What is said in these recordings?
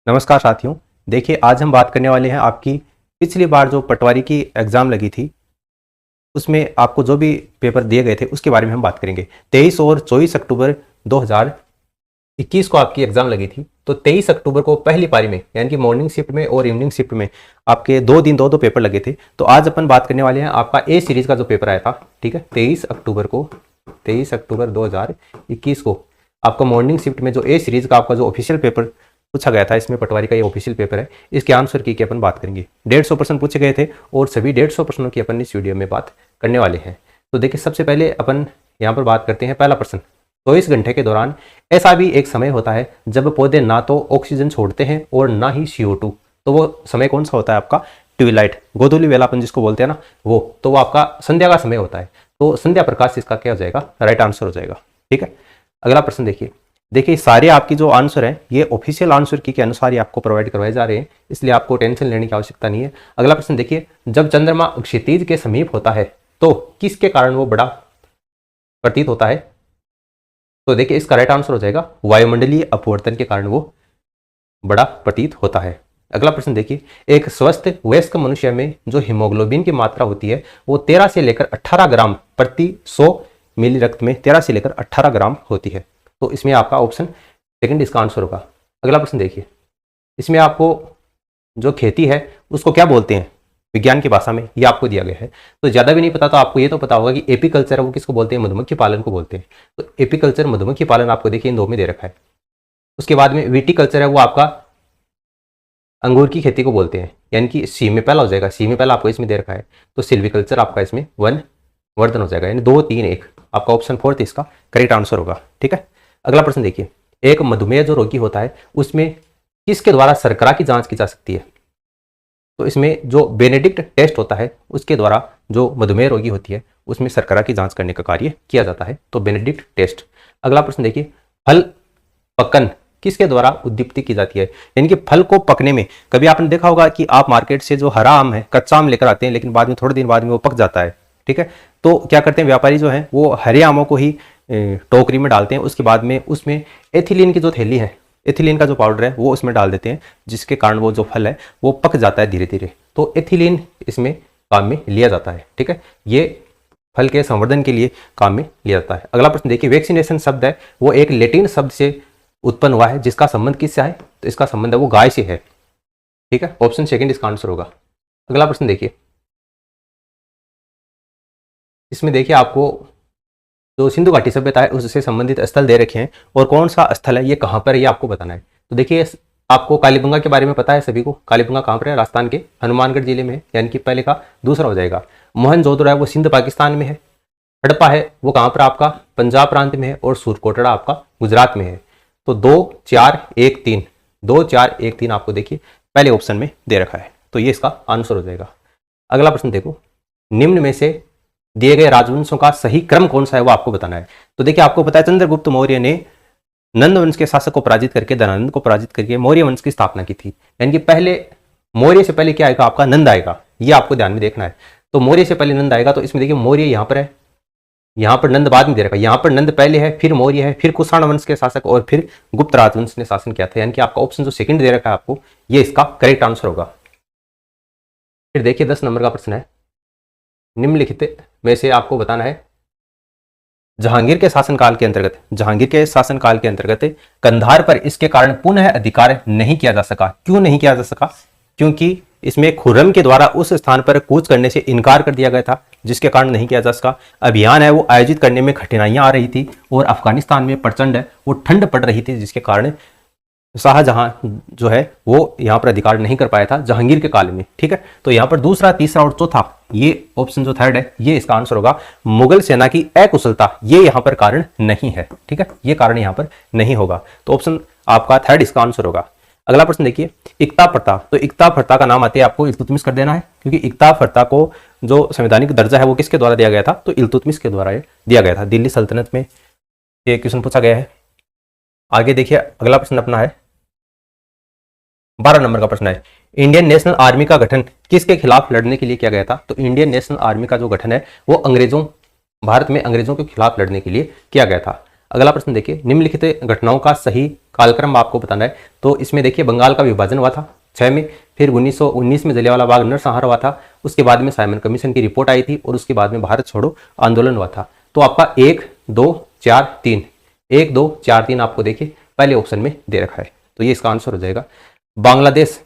नमस्कार साथियों। देखिए, आज हम बात करने वाले हैं आपकी पिछली बार जो पटवारी की एग्ज़ाम लगी थी उसमें आपको जो भी पेपर दिए गए थे उसके बारे में हम बात करेंगे। 23 और 24 अक्टूबर 2021 को आपकी एग्ज़ाम लगी थी। तो 23 अक्टूबर को पहली पारी में यानी कि मॉर्निंग शिफ्ट में और इवनिंग शिफ्ट में आपके 2 दिन दो पेपर लगे थे। तो आज अपन बात करने वाले हैं आपका ए सीरीज़ का जो पेपर आया था, ठीक है। 23 अक्टूबर 2021 को आपका मॉर्निंग शिफ्ट में जो ए सीरीज़ का आपका जो ऑफिशियल पेपर पूछा गया था, इसमें पटवारी का ये ऑफिशियल पेपर है, इसके आंसर की अपन बात करेंगे। 150 प्रश्न पूछे गए थे और सभी 150 प्रश्नों की अपन इस वीडियो में बात करने वाले हैं। तो देखिए, सबसे पहले अपन यहाँ पर बात करते हैं पहला प्रश्न। 24 घंटे के दौरान ऐसा भी एक समय होता है जब पौधे ना तो ऑक्सीजन छोड़ते हैं और ना ही CO2। तो वो समय कौन सा होता है आपका? ट्विलाइट, गोधूली वेला अपन जिसको बोलते हैं ना, वो तो वो आपका संध्या का समय होता है। तो संध्या प्रकाश इसका क्या हो जाएगा? राइट आंसर हो जाएगा, ठीक है। अगला प्रश्न देखिए सारे आपकी जो आंसर हैं ये ऑफिशियल आंसर की के अनुसार ही आपको प्रोवाइड करवाए जा रहे हैं, इसलिए आपको टेंशन लेने की आवश्यकता नहीं है। अगला प्रश्न देखिए, जब चंद्रमा क्षितिज के समीप होता है तो किसके कारण वो बड़ा प्रतीत होता है? तो देखिए इसका राइट आंसर हो जाएगा वायुमंडलीय अपवर्तन के कारण वो बड़ा प्रतीत होता है। अगला प्रश्न देखिए, एक स्वस्थ वयस्क मनुष्य में जो हीमोग्लोबिन की मात्रा होती है वो 13 से लेकर 18 ग्राम प्रति 100 मिली रक्त में 13 से लेकर 18 ग्राम होती है। तो इसमें आपका ऑप्शन सेकंड इसका आंसर होगा। अगला प्रश्न देखिए, इसमें आपको जो खेती है उसको क्या बोलते हैं विज्ञान की भाषा में, ये आपको दिया गया है। तो ज़्यादा भी नहीं पता तो आपको ये तो पता होगा कि एपीकल्चर है वो किसको बोलते हैं? मधुमक्खी पालन को बोलते हैं। तो एपीकल्चर मधुमक्खी पालन आपको देखिए इन दो में दे रखा है। उसके बाद में विटीकल्चर है वो आपका अंगूर की खेती को बोलते हैं, यानी कि सी में पहला हो जाएगा। सी में पहला आपको इसमें दे रखा है। तो सिल्वीकल्चर आपका इसमें वन वर्धन हो जाएगा, यानी 2 3 1 आपका ऑप्शन फोर्थ इसका करेक्ट आंसर होगा, ठीक है। अगला प्रश्न देखिए, एक मधुमेह जो रोगी होता है उसमें किसके द्वारा शर्करा की जांच की जा सकती है? तो इसमें जो बेनेडिक्ट टेस्ट होता है उसके द्वारा जो मधुमेह रोगी होती है उसमें शर्करा की जांच करने का कार्य किया जाता है, तो बेनेडिक्ट टेस्ट। अगला प्रश्न देखिए, फल पकन किसके द्वारा उद्दीप्ति की जाती है? यानी कि फल को पकने में कभी आपने देखा होगा कि आप मार्केट से जो हरा आम है कच्चा आम लेकर आते हैं, लेकिन बाद में थोड़े दिन बाद में वो पक जाता है, ठीक है। तो क्या करते हैं व्यापारी जो है वो हरे आमों को ही टोकरी में डालते हैं, उसके बाद में उसमें एथिलीन की जो थैली है, एथिलीन का जो पाउडर है वो उसमें डाल देते हैं, जिसके कारण वो जो फल है वो पक जाता है धीरे धीरे। तो एथिलीन इसमें काम में लिया जाता है, ठीक है। ये फल के संवर्धन के लिए काम में लिया जाता है। अगला प्रश्न देखिए, वैक्सीनेशन शब्द है वो एक लैटिन शब्द से उत्पन्न हुआ है, जिसका संबंध किससे है? तो इसका संबंध है वो गाय से है, ठीक है। ऑप्शन सेकंड इसका आंसर होगा। अगला प्रश्न देखिए, इसमें देखिए आपको जो सिंधु घाटी सभ्यता है उससे संबंधित स्थल दे रखे हैं और कौन सा स्थल है, ये कहाँ पर है, ये आपको बताना है। तो देखिए आपको कालीबंगा के बारे में पता है सभी को। कालीबंगा कहाँ पर है? राजस्थान के हनुमानगढ़ जिले में है, यानी कि पहले का दूसरा हो जाएगा। मोहनजोदड़ो है वो सिंध पाकिस्तान में है। हड़प्पा है वो कहाँ पर? आपका पंजाब प्रांत में है। और सूरकोटड़ा आपका गुजरात में है। तो 2 4 1 3 2 4 1 3 आपको देखिए पहले ऑप्शन में दे रखा है, तो ये इसका आंसर हो जाएगा। अगला प्रश्न देखो, निम्न में से दिए गए राजवंशों का सही क्रम कौन सा है वो आपको बताना है। तो देखिए आपको पता है चंद्रगुप्त मौर्य ने नंद वंश के शासक को पराजित करके, धनानंद को पराजित करके मौर्य वंश की स्थापना की थी। यानी कि पहले मौर्य से पहले क्या आएगा? आपका नंद आएगा, ये आपको ध्यान में देखना है। तो मौर्य से पहले नंद आएगा, तो इसमें देखिए मौर्य यहाँ पर है, यहाँ पर नंद बाद में दे रखा है। यहाँ पर नंद पहले है, फिर मौर्य है, फिर कुषाण वंश के शासक और फिर गुप्त राजवंश ने शासन किया था। यानी कि आपका ऑप्शन जो सेकंड दे रखा है आपको, ये इसका करेक्ट आंसर होगा। फिर देखिए 10 नंबर का प्रश्न है, निम्नलिखित में से आपको बताना है जहांगीर के शासनकाल के अंतर्गत कंधार पर इसके कारण पुनः अधिकार नहीं किया जा सका। क्यों नहीं किया जा सका? क्योंकि इसमें खुर्रम के द्वारा उस स्थान पर कूच करने से इनकार कर दिया गया था, जिसके कारण नहीं किया जा सका। अभियान है वो आयोजित करने में कठिनाइयां आ रही थी और अफगानिस्तान में प्रचंड है वो ठंड पड़ रही थी, जिसके कारण शाहजहां जो है वो यहाँ पर अधिकार नहीं कर पाया था जहांगीर के काल में, ठीक है। तो यहाँ पर दूसरा, तीसरा और चौथा, ये ऑप्शन जो थर्ड है ये इसका आंसर होगा। मुगल सेना की अकुशलता ये यहाँ पर कारण नहीं है, ठीक है, ये कारण यहाँ पर नहीं होगा। तो ऑप्शन आपका थर्ड इसका आंसर होगा। अगला प्रश्न देखिए, इक्ता प्रथा। तो इक्ता प्रथा का नाम आते ही आपको इल्तुतमिश कर देना है, क्योंकि इक्ता प्रथा को जो संवैधानिक दर्जा है वो किसके द्वारा दिया गया था? तो इल्तुतमिश के द्वारा दिया गया था। दिल्ली सल्तनत में ये क्वेश्चन पूछा गया है। आगे देखिए अगला प्रश्न अपना है 12 नंबर का प्रश्न है, इंडियन नेशनल आर्मी का गठन किसके खिलाफ लड़ने के लिए किया गया था? तो इंडियन नेशनल आर्मी का जो गठन है वो भारत में अंग्रेजों के खिलाफ लड़ने के लिए किया गया था। अगला प्रश्न देखिए, निम्नलिखित घटनाओं का सही कालक्रम आपको बताना है। तो इसमें देखिए बंगाल का विभाजन हुआ था 6 में, फिर 1919 में जलियांवाला बाग नरसंहार हुआ था, उसके बाद में साइमन कमीशन की रिपोर्ट आई थी और उसके बाद में भारत छोड़ो आंदोलन हुआ था। तो आपका 1 2 4 3 1 2 4 3 आपको देखिए पहले ऑप्शन में दे रखा है, तो ये इसका आंसर हो जाएगा। बांग्लादेश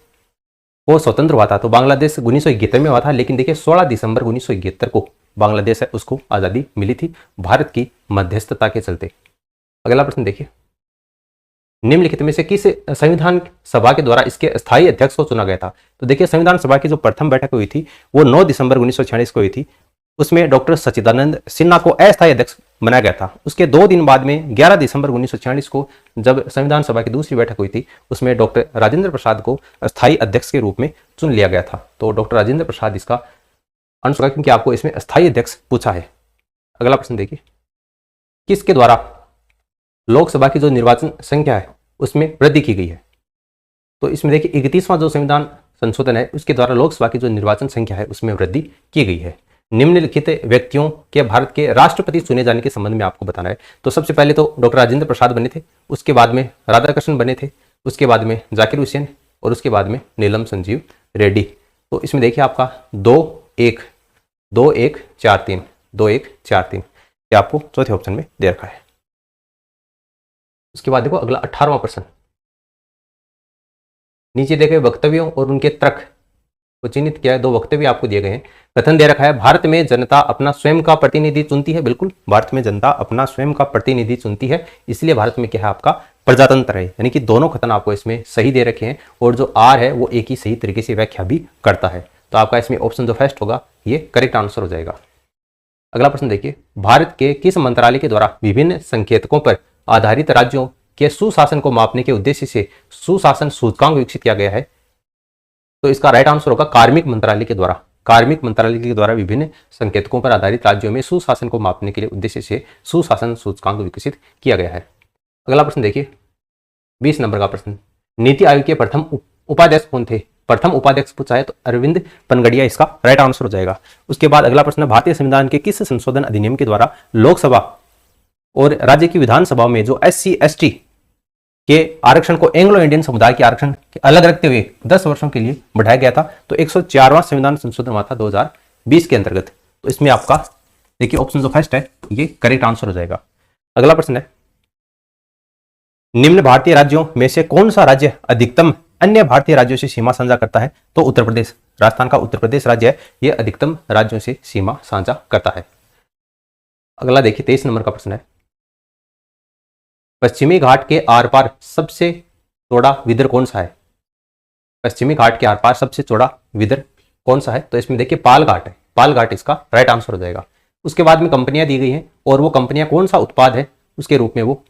वो स्वतंत्र हुआ था, तो बांग्लादेश 1971 में हुआ था, लेकिन देखिए 16 दिसंबर 1971 को बांग्लादेश है उसको आज़ादी मिली थी भारत की मध्यस्थता के चलते। अगला प्रश्न देखिए, निम्नलिखित में से किस संविधान सभा के द्वारा इसके स्थायी अध्यक्ष को चुना गया था? तो देखिए संविधान सभा की जो प्रथम बैठक हुई थी वो 9 दिसंबर 1946 को हुई थी। उसमें डॉक्टर सच्चिदानंद सिन्हा को अस्थायी अध्यक्ष बनाया गया था। उसके 2 दिन बाद में 11 दिसंबर 1946 को जब संविधान सभा की दूसरी बैठक हुई थी उसमें डॉक्टर राजेंद्र प्रसाद को स्थायी अध्यक्ष के रूप में चुन लिया गया था। तो डॉक्टर राजेंद्र प्रसाद इसका आंसर होगा, क्योंकि आपको इसमें स्थायी अध्यक्ष पूछा है। अगला प्रश्न देखिए, किसके द्वारा लोकसभा की जो निर्वाचन संख्या है उसमें वृद्धि की गई है? तो इसमें देखिए 31वां जो संविधान संशोधन है उसके द्वारा लोकसभा की जो निर्वाचन संख्या है उसमें वृद्धि की गई है। निम्नलिखित व्यक्तियों के भारत के राष्ट्रपति चुने जाने के संबंध में आपको बताना है। तो सबसे पहले तो डॉक्टर राजेंद्र प्रसाद बने थे, उसके बाद में राधाकृष्णन बने थे, उसके बाद में जाकिर हुसैन और उसके बाद में नीलम संजीव रेड्डी। तो इसमें देखिए आपका 2 1 2 1 4 3 2 1 4 3 ये आपको चौथे ऑप्शन में दे रखा है। उसके बाद देखो अगला 18वां प्रश्न, नीचे देखे वक्तव्यों और उनके तर्क को चिन्हित किया है। 2 वक्तव्य आपको दिए गए हैं। कथन दे रखा है, भारत में जनता अपना स्वयं का प्रतिनिधि चुनती है। बिल्कुल, भारत में जनता अपना स्वयं का प्रतिनिधि चुनती है, इसलिए भारत में क्या है आपका प्रजातंत्र है। यानी कि दोनों कथन आपको इसमें सही दे रखे हैं और जो आर है वो एक ही सही तरीके से व्याख्या भी करता है। तो आपका इसमें ऑप्शन जो फर्स्ट होगा ये करेक्ट आंसर हो जाएगा। अगला प्रश्न देखिए, भारत के किस मंत्रालय के द्वारा विभिन्न संकेतकों पर आधारित राज्यों के सुशासन को मापने के उद्देश्य से सुशासन सूचकांक विकसित किया गया है? तो इसका राइट आंसर होगा कार्मिक मंत्रालय के द्वारा। कार्मिक मंत्रालय के द्वारा विभिन्न संकेतकों पर आधारित राज्यों में सुशासन को मापने के लिए उद्देश्य से सुशासन सूचकांक विकसित किया गया है। अगला प्रश्न देखिए 20 नंबर का प्रश्न, नीति आयोग के प्रथम उपाध्यक्ष कौन थे? प्रथम उपाध्यक्ष पूछा है तो अरविंद पनगड़िया इसका राइट आंसर हो जाएगा। उसके बाद अगला प्रश्न, भारतीय संविधान के किस संशोधन अधिनियम के द्वारा लोकसभा और राज्य की विधानसभाओं में जो SC ST के आरक्षण को एंग्लो इंडियन समुदाय के आरक्षण के अलग रखते हुए 10 वर्षों के लिए बढ़ाया गया था? तो 104वां संविधान संशोधन हुआ था 2020 के अंतर्गत। तो इसमें आपका देखिए ऑप्शन जो फर्स्ट है ये करेक्ट आंसर हो जाएगा। अगला प्रश्न है, निम्न भारतीय राज्यों में से कौन सा राज्य अधिकतम अन्य भारतीय राज्यों से सीमा साझा करता है? तो उत्तर प्रदेश। राजस्थान का उत्तर प्रदेश राज्य है, यह अधिकतम राज्यों से सीमा साझा करता है। अगला देखिए 23 नंबर का प्रश्न है, पश्चिमी घाट के आर पार सबसे चौड़ा विदर कौन सा है? पश्चिमी घाट के आर पार सबसे चौड़ा विदर कौन सा है? तो इसमें देखिए पाल घाट है, पाल घाट इसका राइट आंसर हो जाएगा। उसके बाद में कंपनियां दी गई हैं और वो कंपनियां कौन सा उत्पाद है उसके रूप में वो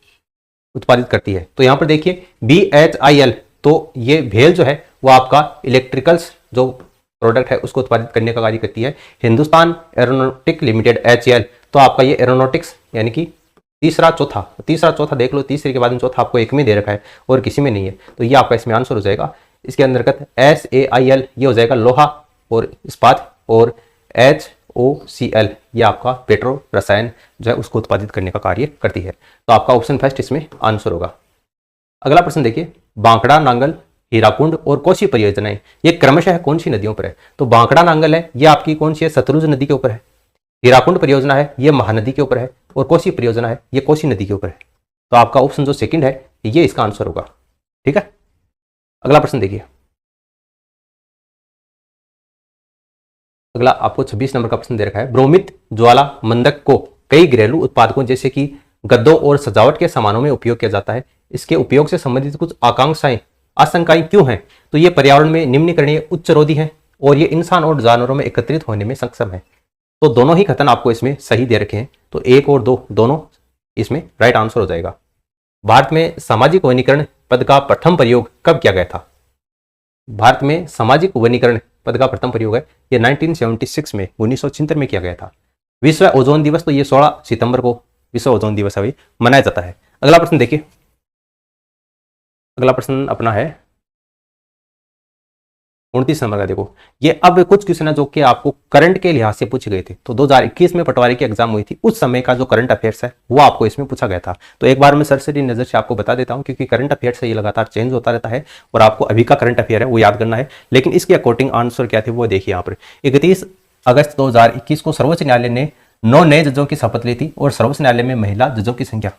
उत्पादित करती है। तो यहां पर देखिए BHIL, तो ये भेल जो है वो आपका इलेक्ट्रिकल्स जो प्रोडक्ट है उसको उत्पादित करने का कार्य करती है। हिंदुस्तान एरोनॉटिक लिमिटेड HAL, तो आपका ये एरोनॉटिक्स यानी कि तीसरा चौथा देख लो, तीसरे के बाद में चौथा आपको एक में दे रखा है और किसी में नहीं है, तो ये आपका इसमें आंसर हो जाएगा। इसके अंतर्गत SAIL ये हो जाएगा लोहा और इस्पात, और HOCl ये आपका पेट्रो रसायन जो है उसको उत्पादित करने का कार्य करती है। तो आपका ऑप्शन फर्स्ट इसमें आंसर होगा। अगला प्रश्न देखिए, बांकड़ा, नांगल, हीराकुंड और कोसी परियोजनाएं ये क्रमशः कौन सी नदियों पर है? तो बांकड़ा नांगल है ये आपकी कौन सी है? सतलुज नदी के ऊपर है। हीराकुंड परियोजना है ये महानदी के ऊपर है, और कोसी परियोजना है ये कोसी नदी के ऊपर है। तो आपका ऑप्शन जो सेकंड है ये इसका आंसर होगा। ठीक है, अगला प्रश्न देखिए, अगला आपको 26 नंबर का प्रश्न दे रखा है, ब्रोमित ज्वाला मंदक को कई घरेलू उत्पादकों जैसे कि गद्दों और सजावट के सामानों में उपयोग किया जाता है। इसके उपयोग से संबंधित कुछ आशंकाएं क्यों हैं? तो ये पर्यावरण में निम्नकरणीय उच्च रोधी है और ये इंसान और जानवरों में एकत्रित होने में सक्षम है। तो दोनों ही कथन आपको इसमें सही दे रखे हैं, तो 1 और 2 दोनों इसमें राइट आंसर हो जाएगा। भारत में सामाजिक वनीकरण पद का प्रथम प्रयोग कब किया गया था? भारत में सामाजिक वनीकरण पद का प्रथम प्रयोग है ये 1976 में 1976 में किया गया था। विश्व ओजोन दिवस, तो ये 16 सितंबर को विश्व ओजोन दिवस अभी मनाया जाता है। अगला प्रश्न देखिए, अगला प्रश्न अपना है 29 नंबर का देखो, ये अब कुछ क्वेश्चन है जो कि आपको करंट के लिहाज से पूछे गए थे। तो 2021 में पटवारी की एग्जाम हुई थी, उस समय का जो करंट अफेयर्स है वो आपको इसमें पूछा गया था। तो एक बार मैं सरसरी नजर से आपको बता देता हूं, क्योंकि करंट अफेयर्स ये लगातार चेंज होता रहता है और आपको अभी का करंट अफेयर है वो याद करना है। लेकिन इसके अकॉर्डिंग आंसर क्या थे वो देखिए यहाँ पर। 31 अगस्त 2021 को सर्वोच्च न्यायालय ने 9 नए जजों की शपथ ली थी और सर्वोच्च न्यायालय में महिला जजों की संख्या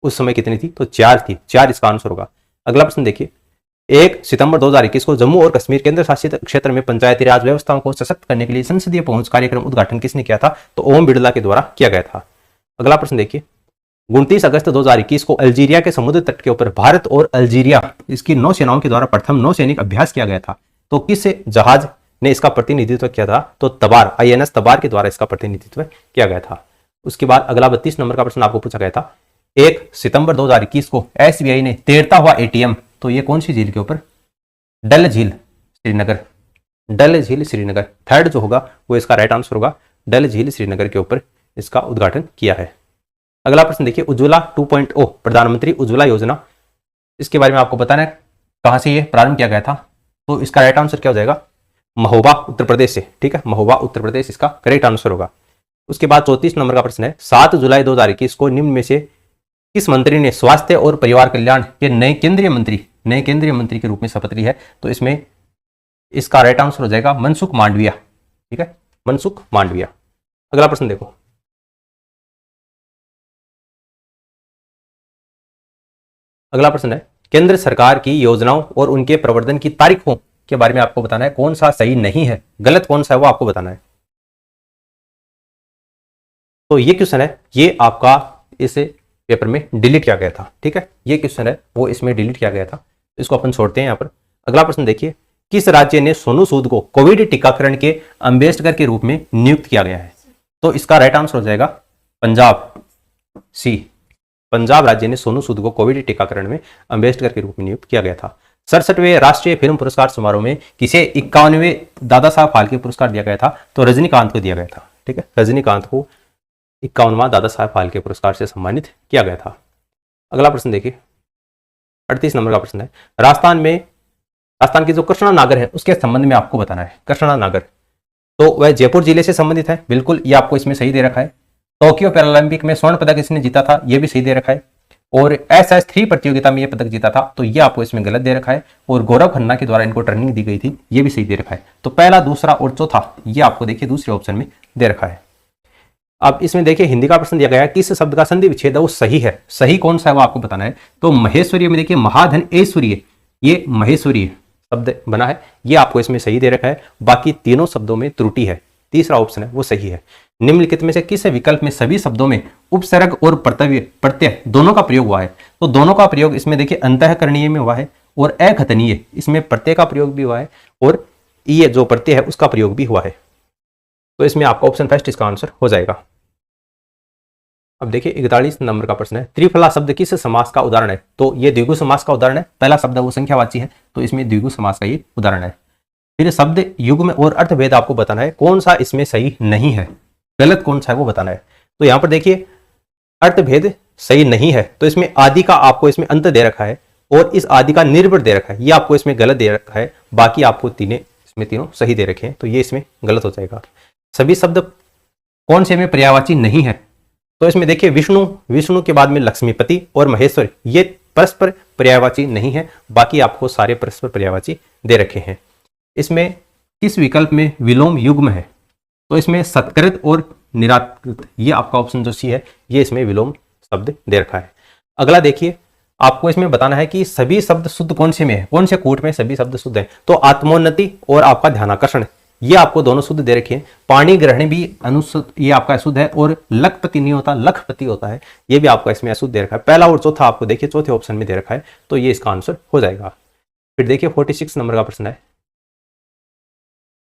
उस समय कितनी थी? तो 4 थी। 4 इसका आंसर होगा। अगला प्रश्न देखिए, 1 सितंबर 2021 को जम्मू और कश्मीर केंद्र शासित क्षेत्र में पंचायती राज व्यवस्थाओं को सशक्त करने के लिए संसदीय पहुंच कार्यक्रम उद्घाटन किसने किया था? तो ओम बिड़ला के द्वारा किया गया था। अगला प्रश्न देखिए, 29 अगस्त 2021 को अल्जीरिया के समुद्र तट के ऊपर भारत और अल्जीरिया इसकी नौसेनाओं के द्वारा प्रथम नौसैनिक अभ्यास किया गया था। तो किस जहाज ने इसका प्रतिनिधित्व किया था? तो तबार, INS तबार के द्वारा इसका प्रतिनिधित्व किया गया था। उसके बाद अगला 32 नंबर का प्रश्न आपको पूछा गया था, 1 सितंबर 2021 को SBI ने तैरता हुआ ATM, तो ये कौन सी झील के ऊपर? डल झील श्रीनगर, डल झील श्रीनगर। थर्ड जो होगा वो इसका राइट आंसर होगा, डल झील श्रीनगर के ऊपर इसका उद्घाटन किया है। अगला प्रश्न देखिए, उज्ज्वला 2.0 प्रधानमंत्री उज्ज्वला योजना, इसके बारे में आपको बताना है कहां से ये प्रारंभ किया गया था। तो इसका राइट आंसर क्या हो जाएगा? महोबा उत्तर प्रदेश से। ठीक है, महोबा उत्तर प्रदेश इसका करेक्ट आंसर होगा। उसके बाद 34 नंबर का प्रश्न है, 7 जुलाई 2021 को निम्न में से किस मंत्री ने स्वास्थ्य और परिवार कल्याण के नए केंद्रीय मंत्री के रूप में शपथ ली है? तो इसमें इसका राइट आंसर हो जाएगा मनसुख मांडविया। ठीक है, मनसुख मांडविया। अगला प्रश्न देखो, अगला प्रश्न है, केंद्र सरकार की योजनाओं और उनके प्रवर्तन की तारीखों के बारे में आपको बताना है, कौन सा सही नहीं है, गलत कौन सा है वो आपको बताना है। तो ये क्वेश्चन है, ये आपका इस पेपर में डिलीट किया गया था। ठीक है, ये क्वेश्चन है वो इसमें डिलीट किया गया था, इसको अपन छोड़ते हैं यहाँ पर। अगला प्रश्न देखिए, किस राज्य ने सोनू सूद को कोविड टीकाकरण के एम्बेसडर के रूप में नियुक्त किया गया है? तो इसका राइट आंसर हो जाएगा पंजाब, सी। पंजाब राज्य ने सोनू सूद को कोविड टीकाकरण में एम्बेसडर के रूप में नियुक्त किया गया था। 67वें राष्ट्रीय फिल्म पुरस्कार समारोह में किसे 51वें दादा साहब फाल्के पुरस्कार दिया गया था? तो रजनीकांत को दिया गया था। ठीक है, रजनीकांत को 51वां दादा साहब फाल्के पुरस्कार से सम्मानित किया गया था। अगला प्रश्न देखिए, 38 नंबर का प्रश्न है, राजस्थान की जो कृष्णा नागर है उसके संबंध में आपको बताना है। कृष्णा नागर तो वह जयपुर जिले से संबंधित है, बिल्कुल, ये आपको इसमें सही दे रखा है। टोक्यो पैरालंपिक में स्वर्ण पदक इसने जीता था, यह भी सही दे रखा है। और SS3 प्रतियोगिता में यह पदक जीता था, तो यह आपको इसमें गलत दे रखा है। और गौरव खन्ना के द्वारा इनको ट्रेनिंग दी गई थी, यह भी सही दे रखा है। तो पहला, दूसरा और चौथा ये आपको देखिए दूसरे ऑप्शन में दे रखा है। अब इसमें देखिए हिंदी का प्रश्न दिया गया है, किस शब्द का संधि विच्छेद है वो सही है, सही कौन सा है वो आपको बताना है। तो महेश्वरी में देखिए महाधन ऐश्वर्य, ये महेश्वरी शब्द बना है, ये आपको इसमें सही दे रखा है। बाकी तीनों शब्दों में त्रुटि है, तीसरा ऑप्शन है वो सही है। निम्नलिखित में से किस विकल्प में सभी शब्दों में उपसर्ग और प्रत्यय दोनों का प्रयोग हुआ है? तो दोनों का प्रयोग इसमें देखिए अंतःकरणीय में हुआ है और अकथनीय इसमें प्रत्यय का प्रयोग भी हुआ है और ये जो प्रत्यय है उसका प्रयोग भी हुआ है। तो इसमें आपका ऑप्शन फर्स्ट इसका आंसर हो जाएगा। अब देखिए 41 नंबर का प्रश्न है, त्रिफला शब्द किस समास का उदाहरण है? तो ये द्विगु समास का उदाहरण है। पहला शब्द है वो संख्यावाची है, तो इसमें द्विगु समास का ये उदाहरण है। फिर शब्द युग्म और अर्थभेद आपको बताना है, कौन सा इसमें सही नहीं है, गलत कौन सा है वो बताना है। तो यहां पर देखिए अर्थभेद सही नहीं है, तो इसमें आदि का आपको इसमें अंत दे रखा है और इस आदि का निर्भर दे रखा है, ये आपको इसमें गलत दे रखा है। बाकी आपको तीनों सही दे रखे हैं, तो ये इसमें गलत हो जाएगा। सभी शब्द कौन से में पर्यायवाची नहीं है? तो इसमें देखिए विष्णु के बाद में लक्ष्मीपति और महेश्वर, ये परस्पर पर्यायवाची नहीं है। बाकी आपको सारे परस्पर पर्यायवाची दे रखे हैं। इसमें किस विकल्प में विलोम युग्म है? तो इसमें सत्कृत और निराकृत, ये आपका ऑप्शन जो सी है, ये इसमें विलोम शब्द दे रखा है। अगला देखिए, आपको इसमें बताना है कि सभी शब्द शुद्ध कौन से में है, कौन से कूट में सभी शब्द शुद्ध है। तो आत्मोन्नति और आपका ध्यानाकर्षण, ये आपको दोनों शुद्ध दे रखे हैं। पाणी ग्रहण भी अनुशुद्ध, ये आपका अशुद्ध है। और लखपति नहीं होता, लखपति होता है, ये भी आपका इसमें अशुद्ध दे रखा है। पहला और चौथा आपको देखिए चौथे ऑप्शन में दे रखा है, तो ये इसका आंसर हो जाएगा। फिर देखिए 46 नंबर का प्रश्न है,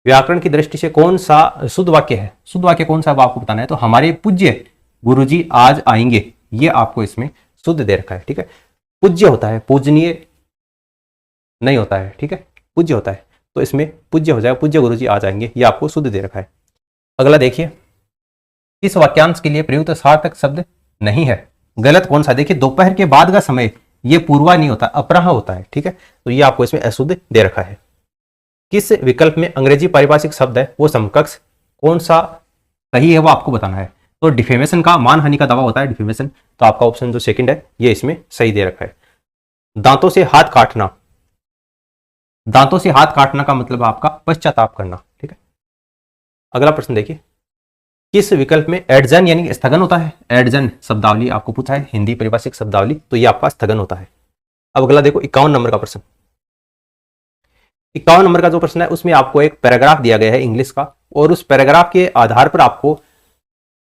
व्याकरण की दृष्टि से कौन सा शुद्ध वाक्य है? शुद्ध वाक्य कौन सा वो आपको बताना है। तो हमारे पूज्य गुरुजी आज आएंगे, ये आपको इसमें शुद्ध दे रखा है। ठीक है, पूज्य होता है, पूजनीय नहीं होता है। ठीक है, पूज्य होता है, तो इसमें पूज्य हो जाएगा, पूज्य गुरुजी आ जाएंगे, ये आपको शुद्ध दे रखा है। अगला देखिए, इस वाक्यांश के लिए प्रयुक्त सार्थक शब्द नहीं है, गलत कौन सा? देखिए दोपहर के बाद का समय ये पूर्वा नहीं होता, अपराह होता है। ठीक है, तो ये आपको इसमें अशुद्ध दे रखा है। किस विकल्प में अंग्रेजी पारिभाषिक शब्द है वो समकक्ष, कौन सा सही है वो आपको बताना है। तो डिफेमेशन का मानहानि का दावा होता है डिफेमेशन, तो आपका ऑप्शन जो सेकंड है ये इसमें सही दे रखा है। दांतों से हाथ काटना, दांतों से हाथ काटना का मतलब आपका पश्चाताप करना, ठीक है। अगला प्रश्न देखिए, किस विकल्प में एडजन यानी कि स्थगन होता है। एडजन शब्दावली आपको पूछा है, हिंदी पारिभाषिक शब्दावली, तो ये आपका स्थगन होता है। अब अगला देखो 51 नंबर का प्रश्न। 51 नंबर का जो प्रश्न है उसमें आपको एक पैराग्राफ दिया गया है इंग्लिश का, और उस पैराग्राफ के आधार पर आपको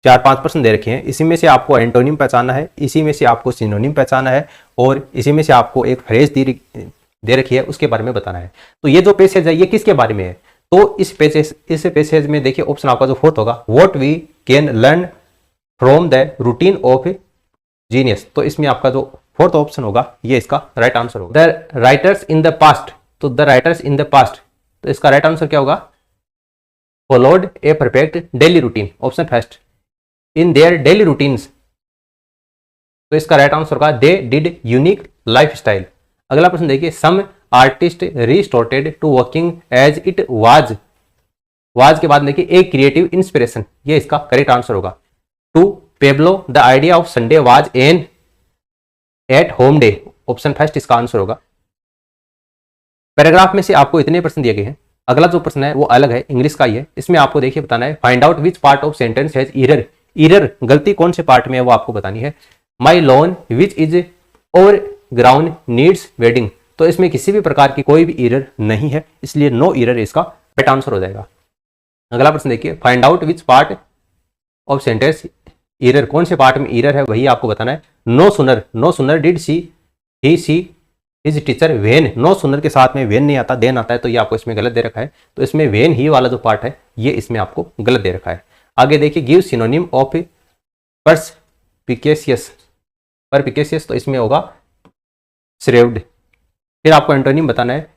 4-5 प्रश्न दे रखे हैं। इसी में से आपको एंटोनिम पहचानना है, इसी में से आपको सिनोनिम पहचानना है, और इसी में से आपको एक फ्रेज दे रखी है उसके बारे में बताना है। तो ये जो पैसेज है ये किसके बारे में है, तो इस पैसेज में देखिए ऑप्शन आपका जो फोर्थ होगा, what we can learn from the routine of genius. तो इसमें आपका जो फोर्थ ऑप्शन होगा ये इसका राइट आंसर होगा। The writers in the past, तो the writers in the past, तो इसका राइट आंसर क्या होगा, followed a perfect daily routine, option first, in their daily routines, तो इसका राइट आंसर होगा they did unique lifestyle. अगला प्रश्न देखिए, some artist resorted to working as it was के बाद देखिए ए क्रिएटिव इंस्पिरेशन, ये इसका करेक्ट आंसर होगा। To Pablo the idea of Sunday was an at home day, option first इसका आंसर होगा। पैराग्राफ में से आपको इतने प्रश्न दिए गए हैं। अगला जो प्रश्न है वो अलग है, इंग्लिश का ही है। इसमें आपको देखिए बताना है, find out which part of sentence has error, error गलती कौन से पार्ट में है वो आपको बतानी है। My lawn which is overgrown needs weeding, तो इसमें किसी भी प्रकार की कोई भी एरर नहीं है, इसलिए नो एरर इसका राइट आंसर हो जाएगा। अगला प्रश्न देखिए, find out which part of sentence error, कौन से पार्ट में एरर है वही आपको बताना है। No sooner did she he she is teacher when, no sooner के साथ में वेन नहीं आता, देन आता है, तो ये आपको इसमें गलत दे रखा है। तो इसमें वेन ही वाला जो पार्ट है ये इसमें आपको गलत दे रखा है। आगे देखिए, गिव सिनोनिम ऑफ परस्पिकेशियस, तो इसमें होगा श्रेव्ड। फिर आपको एंटोनिम बताना है,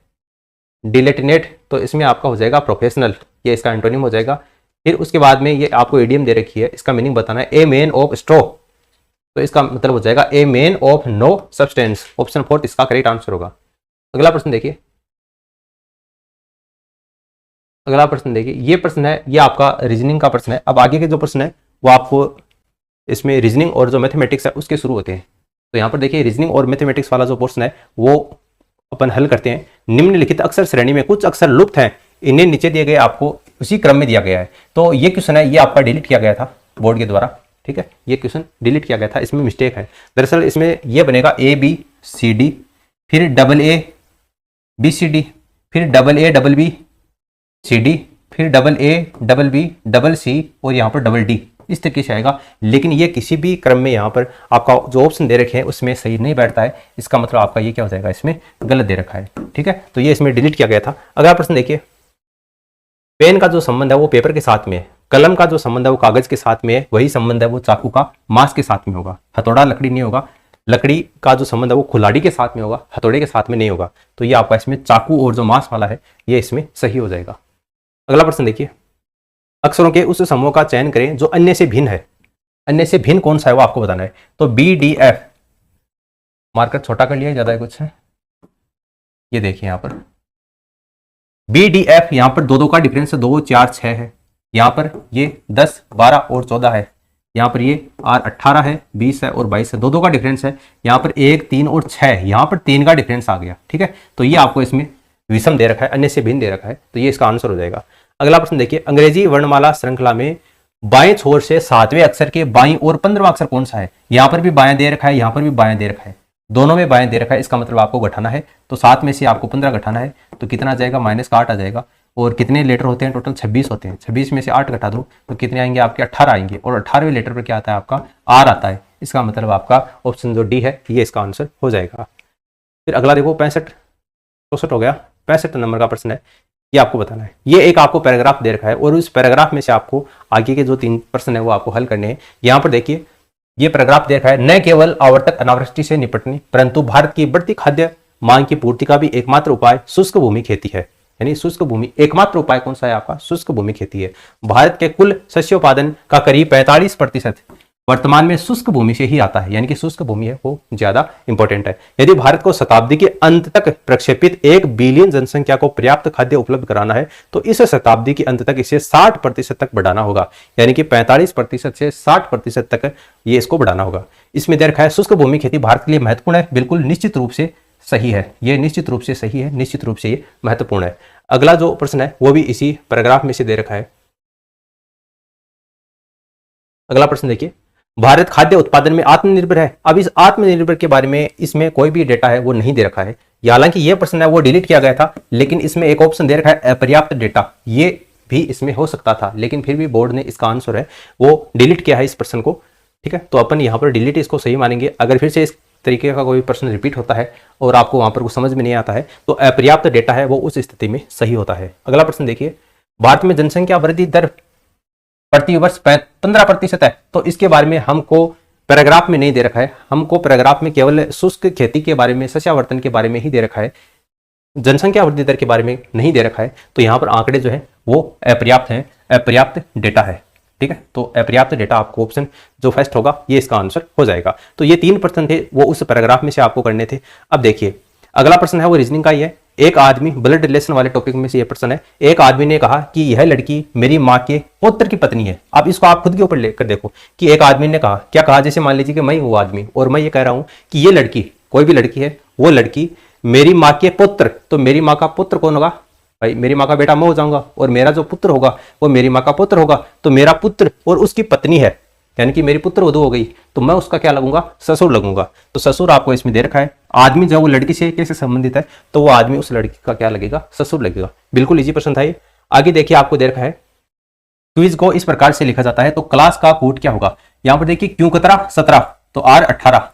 डिलेटिनेट, तो इसमें आपका हो जाएगा प्रोफेशनल, ये इसका एंटोनिम हो जाएगा। फिर उसके बाद में ये आपको इडियम दे रखी है, इसका मीनिंग बताना है, ए मैन ऑफ स्ट्रॉ, तो इसका मतलब हो जाएगा a man of no substance, option fourth इसका करेक्ट आंसर होगा। अगला प्रश्न देखिए, ये प्रश्न है, ये आपका रीजनिंग का प्रश्न है। अब आगे के जो प्रश्न है वो आपको इसमें रीजनिंग और जो मैथमेटिक्स है उसके शुरू होते हैं। तो यहाँ पर देखिए, रीजनिंग और मैथमेटिक्स वाला जो प्रश्न है वो अपन हल करते हैं। निम्नलिखित अक्षर श्रेणी में कुछ अक्षर लुप्त हैं, इन्हें नीचे दिए गए आपको उसी क्रम में दिया गया है। तो ये क्वेश्चन है, ये आपका डिलीट किया गया था बोर्ड के द्वारा, ठीक है, ये क्वेश्चन डिलीट किया गया था, इसमें मिस्टेक है। दरअसल इसमें ये बनेगा ए बी सी डी, फिर double A B C D, फिर double A double B C D, फिर double A double B double C, और यहाँ पर डबल डी, इस तरीके से आएगा। लेकिन ये किसी भी क्रम में यहाँ पर आपका जो ऑप्शन दे रखे हैं उसमें सही नहीं बैठता है, इसका मतलब आपका ये क्या हो जाएगा, इसमें गलत दे रखा है, ठीक है। तो ये इसमें डिलीट किया गया था। अगला प्रश्न देखिए, पेन का जो संबंध है वो पेपर के साथ में है, कलम का जो संबंध है वो कागज के साथ में है, वही संबंध है वो चाकू का मांस के साथ में होगा। हथौड़ा लकड़ी नहीं होगा, लकड़ी का जो संबंध है वो कुल्हाड़ी के साथ में होगा, हथौड़े के साथ में नहीं होगा। तो ये आपका इसमें चाकू और जो मांस वाला है ये इसमें सही हो जाएगा। अगला प्रश्न देखिए, अक्षरों के उस समूह का चयन करें जो अन्य से भिन्न है। अन्य से भिन्न कौन सा है वो आपको बताना है। तो बी डी एफ, मार्कर छोटा कर लिया, ज्यादा कुछ है, ये देखिए यहाँ पर बी डी एफ, यहाँ पर दो का डिफरेंस है, 2 4 6 है, यहाँ पर ये 10 12 और 14 है, यहाँ पर ये आर 18 है, 20 है और 22 है, 2 का डिफरेंस है, यहाँ पर 1 3 और 6, यहाँ पर 3 का डिफरेंस आ गया, ठीक है। तो ये आपको इसमें विषम दे रखा है, अन्य से भिन्न दे रखा है, तो ये इसका आंसर हो जाएगा। अगला प्रश्न देखिए, अंग्रेजी वर्णमाला श्रृंखला में बाएं छोर से 7वें अक्षर के बाईं और 15वां अक्षर कौन सा है। यहाँ पर भी बायां दे रखा है, यहाँ पर भी बायां दे रखा है, दोनों में बायां दे रखा है, इसका मतलब आपको घटाना है। तो 7 में से आपको 15 घटाना है, तो कितना आ जाएगा, -8 आ जाएगा। और कितने लेटर होते हैं, टोटल 26 होते हैं, 26 में से 8 घटा दो तो कितने आएंगे आपके, 18 आएंगे। और 18वें लेटर पर क्या आता है आपका, आर आता है, इसका मतलब आपका ऑप्शन जो डी है ये इसका आंसर हो जाएगा। फिर अगला देखो 64 हो गया, 65 नंबर का प्रश्न है, ये आपको बताना है। ये एक आपको पैराग्राफ दे रखा है और उस पैराग्राफ में से आपको आगे के जो 3 प्रश्न है वो आपको हल करने हैं। यहाँ पर देखिए, ये पैराग्राफ दे रखा है, न केवल आवर्तक अनावृष्टि से निपटने परंतु भारत की बढ़ती खाद्य मांग की पूर्ति का भी एकमात्र उपाय शुष्क भूमि खेती है। यानी शुष्क भूमि, एकमात्र उपाय कौन सा है आपका, शुष्क भूमि खेती है। भारत के कुल शस्योत्पादन का करीब 45% वर्तमान में शुष्क भूमि से ही आता है, यानी कि शुष्क भूमि है वो ज्यादा इंपॉर्टेंट है। यदि भारत को शताब्दी के अंत तक प्रक्षेपित 1 बिलियन जनसंख्या को पर्याप्त खाद्य उपलब्ध कराना है तो इस शताब्दी के अंत तक इसे 60% तक बढ़ाना होगा, यानी कि 45% से 60% तक ये इसको बढ़ाना होगा। इसमें दे रखा है शुष्क भूमि खेती भारत के लिए महत्वपूर्ण है, बिल्कुल निश्चित रूप से सही है, ये निश्चित रूप से सही है, निश्चित रूप से ये महत्वपूर्ण है। अगला जो प्रश्न है वो भी इसी पैराग्राफ में से दे रखा है। अगला प्रश्न देखिए, भारत खाद्य उत्पादन में आत्मनिर्भर है। अब इस आत्मनिर्भर के बारे में इसमें कोई भी डेटा है वो नहीं दे रखा है, हालांकि ये प्रश्न है वो डिलीट किया गया था, लेकिन इसमें एक ऑप्शन दे रखा है अपर्याप्त डेटा, ये भी इसमें हो सकता था, लेकिन फिर भी बोर्ड ने इसका आंसर है वो डिलीट किया है इस प्रश्न को। ठीक है, तो अपन यहाँ पर डिलीट इसको सही मानेंगे। अगर फिर से इस तरीके का कोई प्रश्न रिपीट होता है और आपको वहां पर कुछ समझ में नहीं आता है तो अपर्याप्त डेटा है वो उस स्थिति में सही होता है। अगला प्रश्न देखिए, भारत में जनसंख्या वृद्धि दर प्रति वर्ष 15% है, तो इसके बारे में हमको पैराग्राफ में नहीं दे रखा है, हमको पैराग्राफ में केवल शुष्क खेती के बारे में, सस्यावर्तन के बारे में ही दे रखा है, जनसंख्या वृद्धि दर के बारे में नहीं दे रखा है। तो यहाँ पर आंकड़े जो है वो अपर्याप्त हैं, अपर्याप्त डेटा है। ठीक है, तो अपर्याप्त डेटा आपको ऑप्शन जो फर्स्ट होगा ये इसका आंसर हो जाएगा। तो ये 3 प्रश्न थे वो उस पैराग्राफ में से आपको करने थे। अब देखिए अगला प्रश्न है वो रीजनिंग का ही है। एक आदमी, ब्लड रिलेशन वाले टॉपिक में से ये प्रश्न है। एक आदमी ने कहा कि यह लड़की मेरी माँ के पुत्र की पत्नी है। अब इसको आप खुद के ऊपर लेकर देखो कि एक आदमी ने कहा, क्या कहा, जैसे मान लीजिए कि मैं हूँ आदमी और मैं ये कह रहा हूँ कि ये लड़की, कोई भी लड़की है, वो लड़की मेरी माँ के पुत्र, तो मेरी माँ का पुत्र कौन होगा भाई, मेरी माँ का बेटा मैं हो जाऊंगा और मेरा जो पुत्र होगा वो मेरी माँ का पुत्र होगा। तो मेरा पुत्र और उसकी पत्नी है, यानी कि मेरी पुत्र वधू हो गई, तो मैं उसका क्या लगूंगा, ससुर लगूंगा। तो ससुर आपको इसमें दे रखा है। आदमी जो वो लड़की से कैसे संबंधित है तो वो आदमी उस लड़की का क्या लगेगा, ससुर लगेगा। बिल्कुल इजी प्रश्न था ये। आगे देखिए आपको दे रखा है, क्विज को इस प्रकार से लिखा जाता है तो क्लास का कोड क्या होगा। यहां पर देखिए क्यू 17 तो आर 18,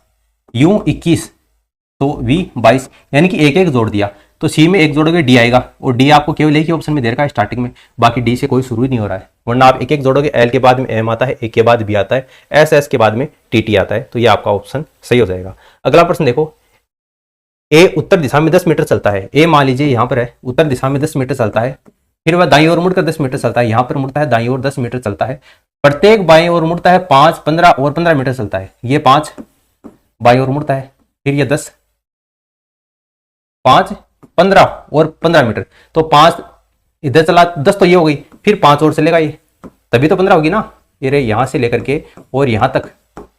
यू 21 तो वी 22, यानी कि एक एक जोड़ दिया तो सी में एक जोड़ोगे डी आएगा और डी आपको केवल एक ही ऑप्शन में दे रखा है स्टार्टिंग में, बाकी डी से कोई शुरू ही नहीं हो रहा है, वरना आप एक एक जोड़ोगे, एल के बाद में एम आता है, ए के बाद बी आता है, एस के बाद में टी आता है, तो ये आपका ऑप्शन सही हो जाएगा। अगला प्रश्न देखो, ए उत्तर दिशा में 10 मीटर चलता है। ए मान लीजिए यहाँ पर है, उत्तर दिशा में 10 मीटर चलता है, फिर वह दाईं ओर मुड़कर 10 मीटर चलता है, यहाँ पर मुड़ता है दाईं ओर 10 मीटर चलता है, प्रत्येक बाईं ओर मुड़ता है 5, 15 और 15 मीटर चलता है। ये 5 बाईं ओर मुड़ता है, फिर ये 10, 5, 15 और 15 मीटर, तो 5 इधर चला, 10 तो ये हो गई, फिर 5 और चलेगा ये, तभी तो 15 होगी ना। ये रे यहां से लेकर के और यहां तक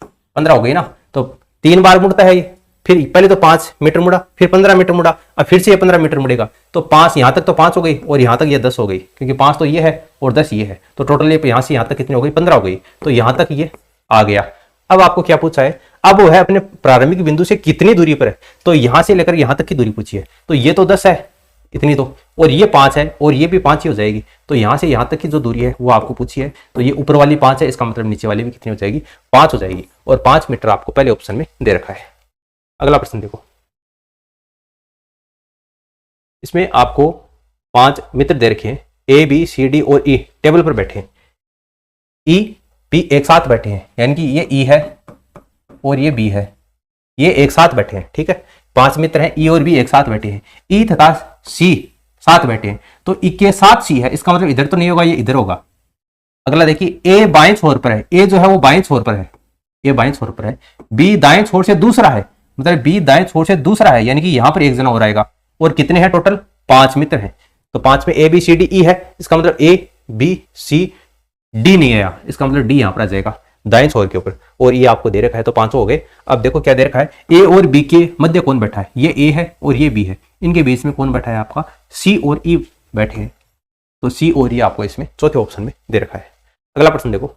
15 हो गई ना, तो 3 बार मुड़ता है ये, फिर पहले तो 5 मीटर मुड़ा, फिर 15 मीटर मुड़ा, अब फिर से ये 15 मीटर मुड़ेगा, तो 5 यहां तक तो 5 हो गई और यहां तक ये 10 हो गई, क्योंकि 5 तो ये है और 10 ये है, तो टोटल ये यहां से यहां तक कितनी हो गई, 15 हो गई, तो यहां तक ये आ गया। अब आपको क्या पूछा है, अब वो है अपने प्रारंभिक बिंदु से कितनी दूरी पर है, तो यहां से लेकर यहां तक की दूरी पूछी है, तो ये तो 10 है इतनी तो, और ये 5 है और ये भी 5 ही हो जाएगी, तो यहां से यहां तक की जो दूरी है वो आपको पूछी है, तो ये ऊपर वाली 5 है, इसका मतलब नीचे वाली भी कितनी हो जाएगी, 5 हो जाएगी, और 5 मीटर आपको पहले ऑप्शन में दे रखा है। अगला प्रश्न देखो, इसमें आपको 5 मित्र दे रखे हैं, ए बी सी डी और ई टेबल पर बैठे हैं, ई बी एक साथ बैठे हैं, यानी कि ये ई है और ये बी है, ये एक साथ बैठे हैं। ठीक है, 5 मित्र हैं, ई और बी एक साथ बैठे हैं, ई तथा सी साथ बैठे हैं, तो ई के साथ सी है, इसका मतलब इधर तो नहीं होगा, ये इधर होगा। अगला देखिए, ए बाएं छोर पर है, ए जो है वो बाएं छोर पर है, ए बाएं छोर पर है, बी दाएं छोर से दूसरा है, मतलब बी दाएं छोर से दूसरा है, यानी कि यहां पर एक जना और आएगा, और कितने हैं टोटल, 5 मित्र हैं, तो 5 में ए बी सी डी ई है, इसका मतलब ए बी सी डी नहीं आया, इसका मतलब डी यहां पर आ जाएगा दाएं छोर के ऊपर, और ये आपको दे रखा है, तो 5 हो गए। अब देखो क्या दे रखा है, ए और बी के मध्य कौन बैठा है, ये ए है और ये बी है, इनके बीच में कौन बैठा है आपका, सी और ई बैठे हैं, तो सी और ई आपको इसमें चौथे ऑप्शन में दे रखा है। अगला प्रश्न देखो,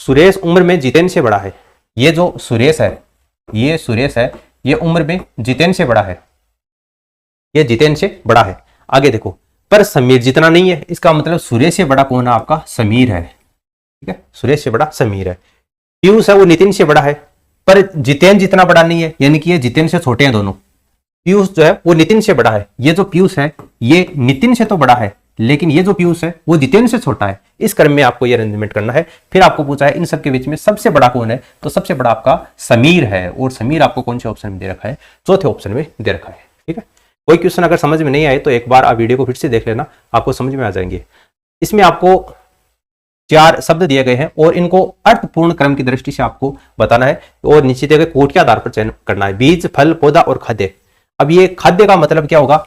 सुरेश उम्र में जितेन से बड़ा है। ये जो सुरेश है, ये सुरेश है, ये उम्र में जितेन से बड़ा है, ये जितेन से बड़ा है। आगे देखो, पर समीर जितना नहीं है, इसका मतलब सुरेश से बड़ा कौन है आपका, समीर है। ठीक है, सुरेश से बड़ा समीर है। पीयूष है वो नितिन से बड़ा है, पर जितेन जितना बड़ा नहीं है, यानी कि ये जितेन से छोटे हैं दोनों। पीयूष जो है वो नितिन से बड़ा है, ये जो पीयूष है ये नितिन से तो बड़ा है, लेकिन ये जो पीयूष है वो जितेन से छोटा है। इस क्रम में आपको ये अरेंजमेंट करना है। फिर आपको पूछा है इन सबके बीच में सबसे बड़ा कौन है, तो सबसे बड़ा आपका समीर है, और समीर आपको कौन से ऑप्शन में दे रखा है, चौथे ऑप्शन में दे रखा है। ठीक है, कोई क्वेश्चन अगर समझ में नहीं आए तो एक बार आप वीडियो को फिर से देख लेना, आपको समझ में आ जाएंगे। इसमें आपको 4 शब्द दिए गए हैं और इनको अर्थपूर्ण क्रम की दृष्टि से आपको बताना है और नीचे दिए गए कोड के आधार पर चयन करना है। बीज, फल, पौधा और खाद्य। अब ये खाद्य का मतलब क्या होगा?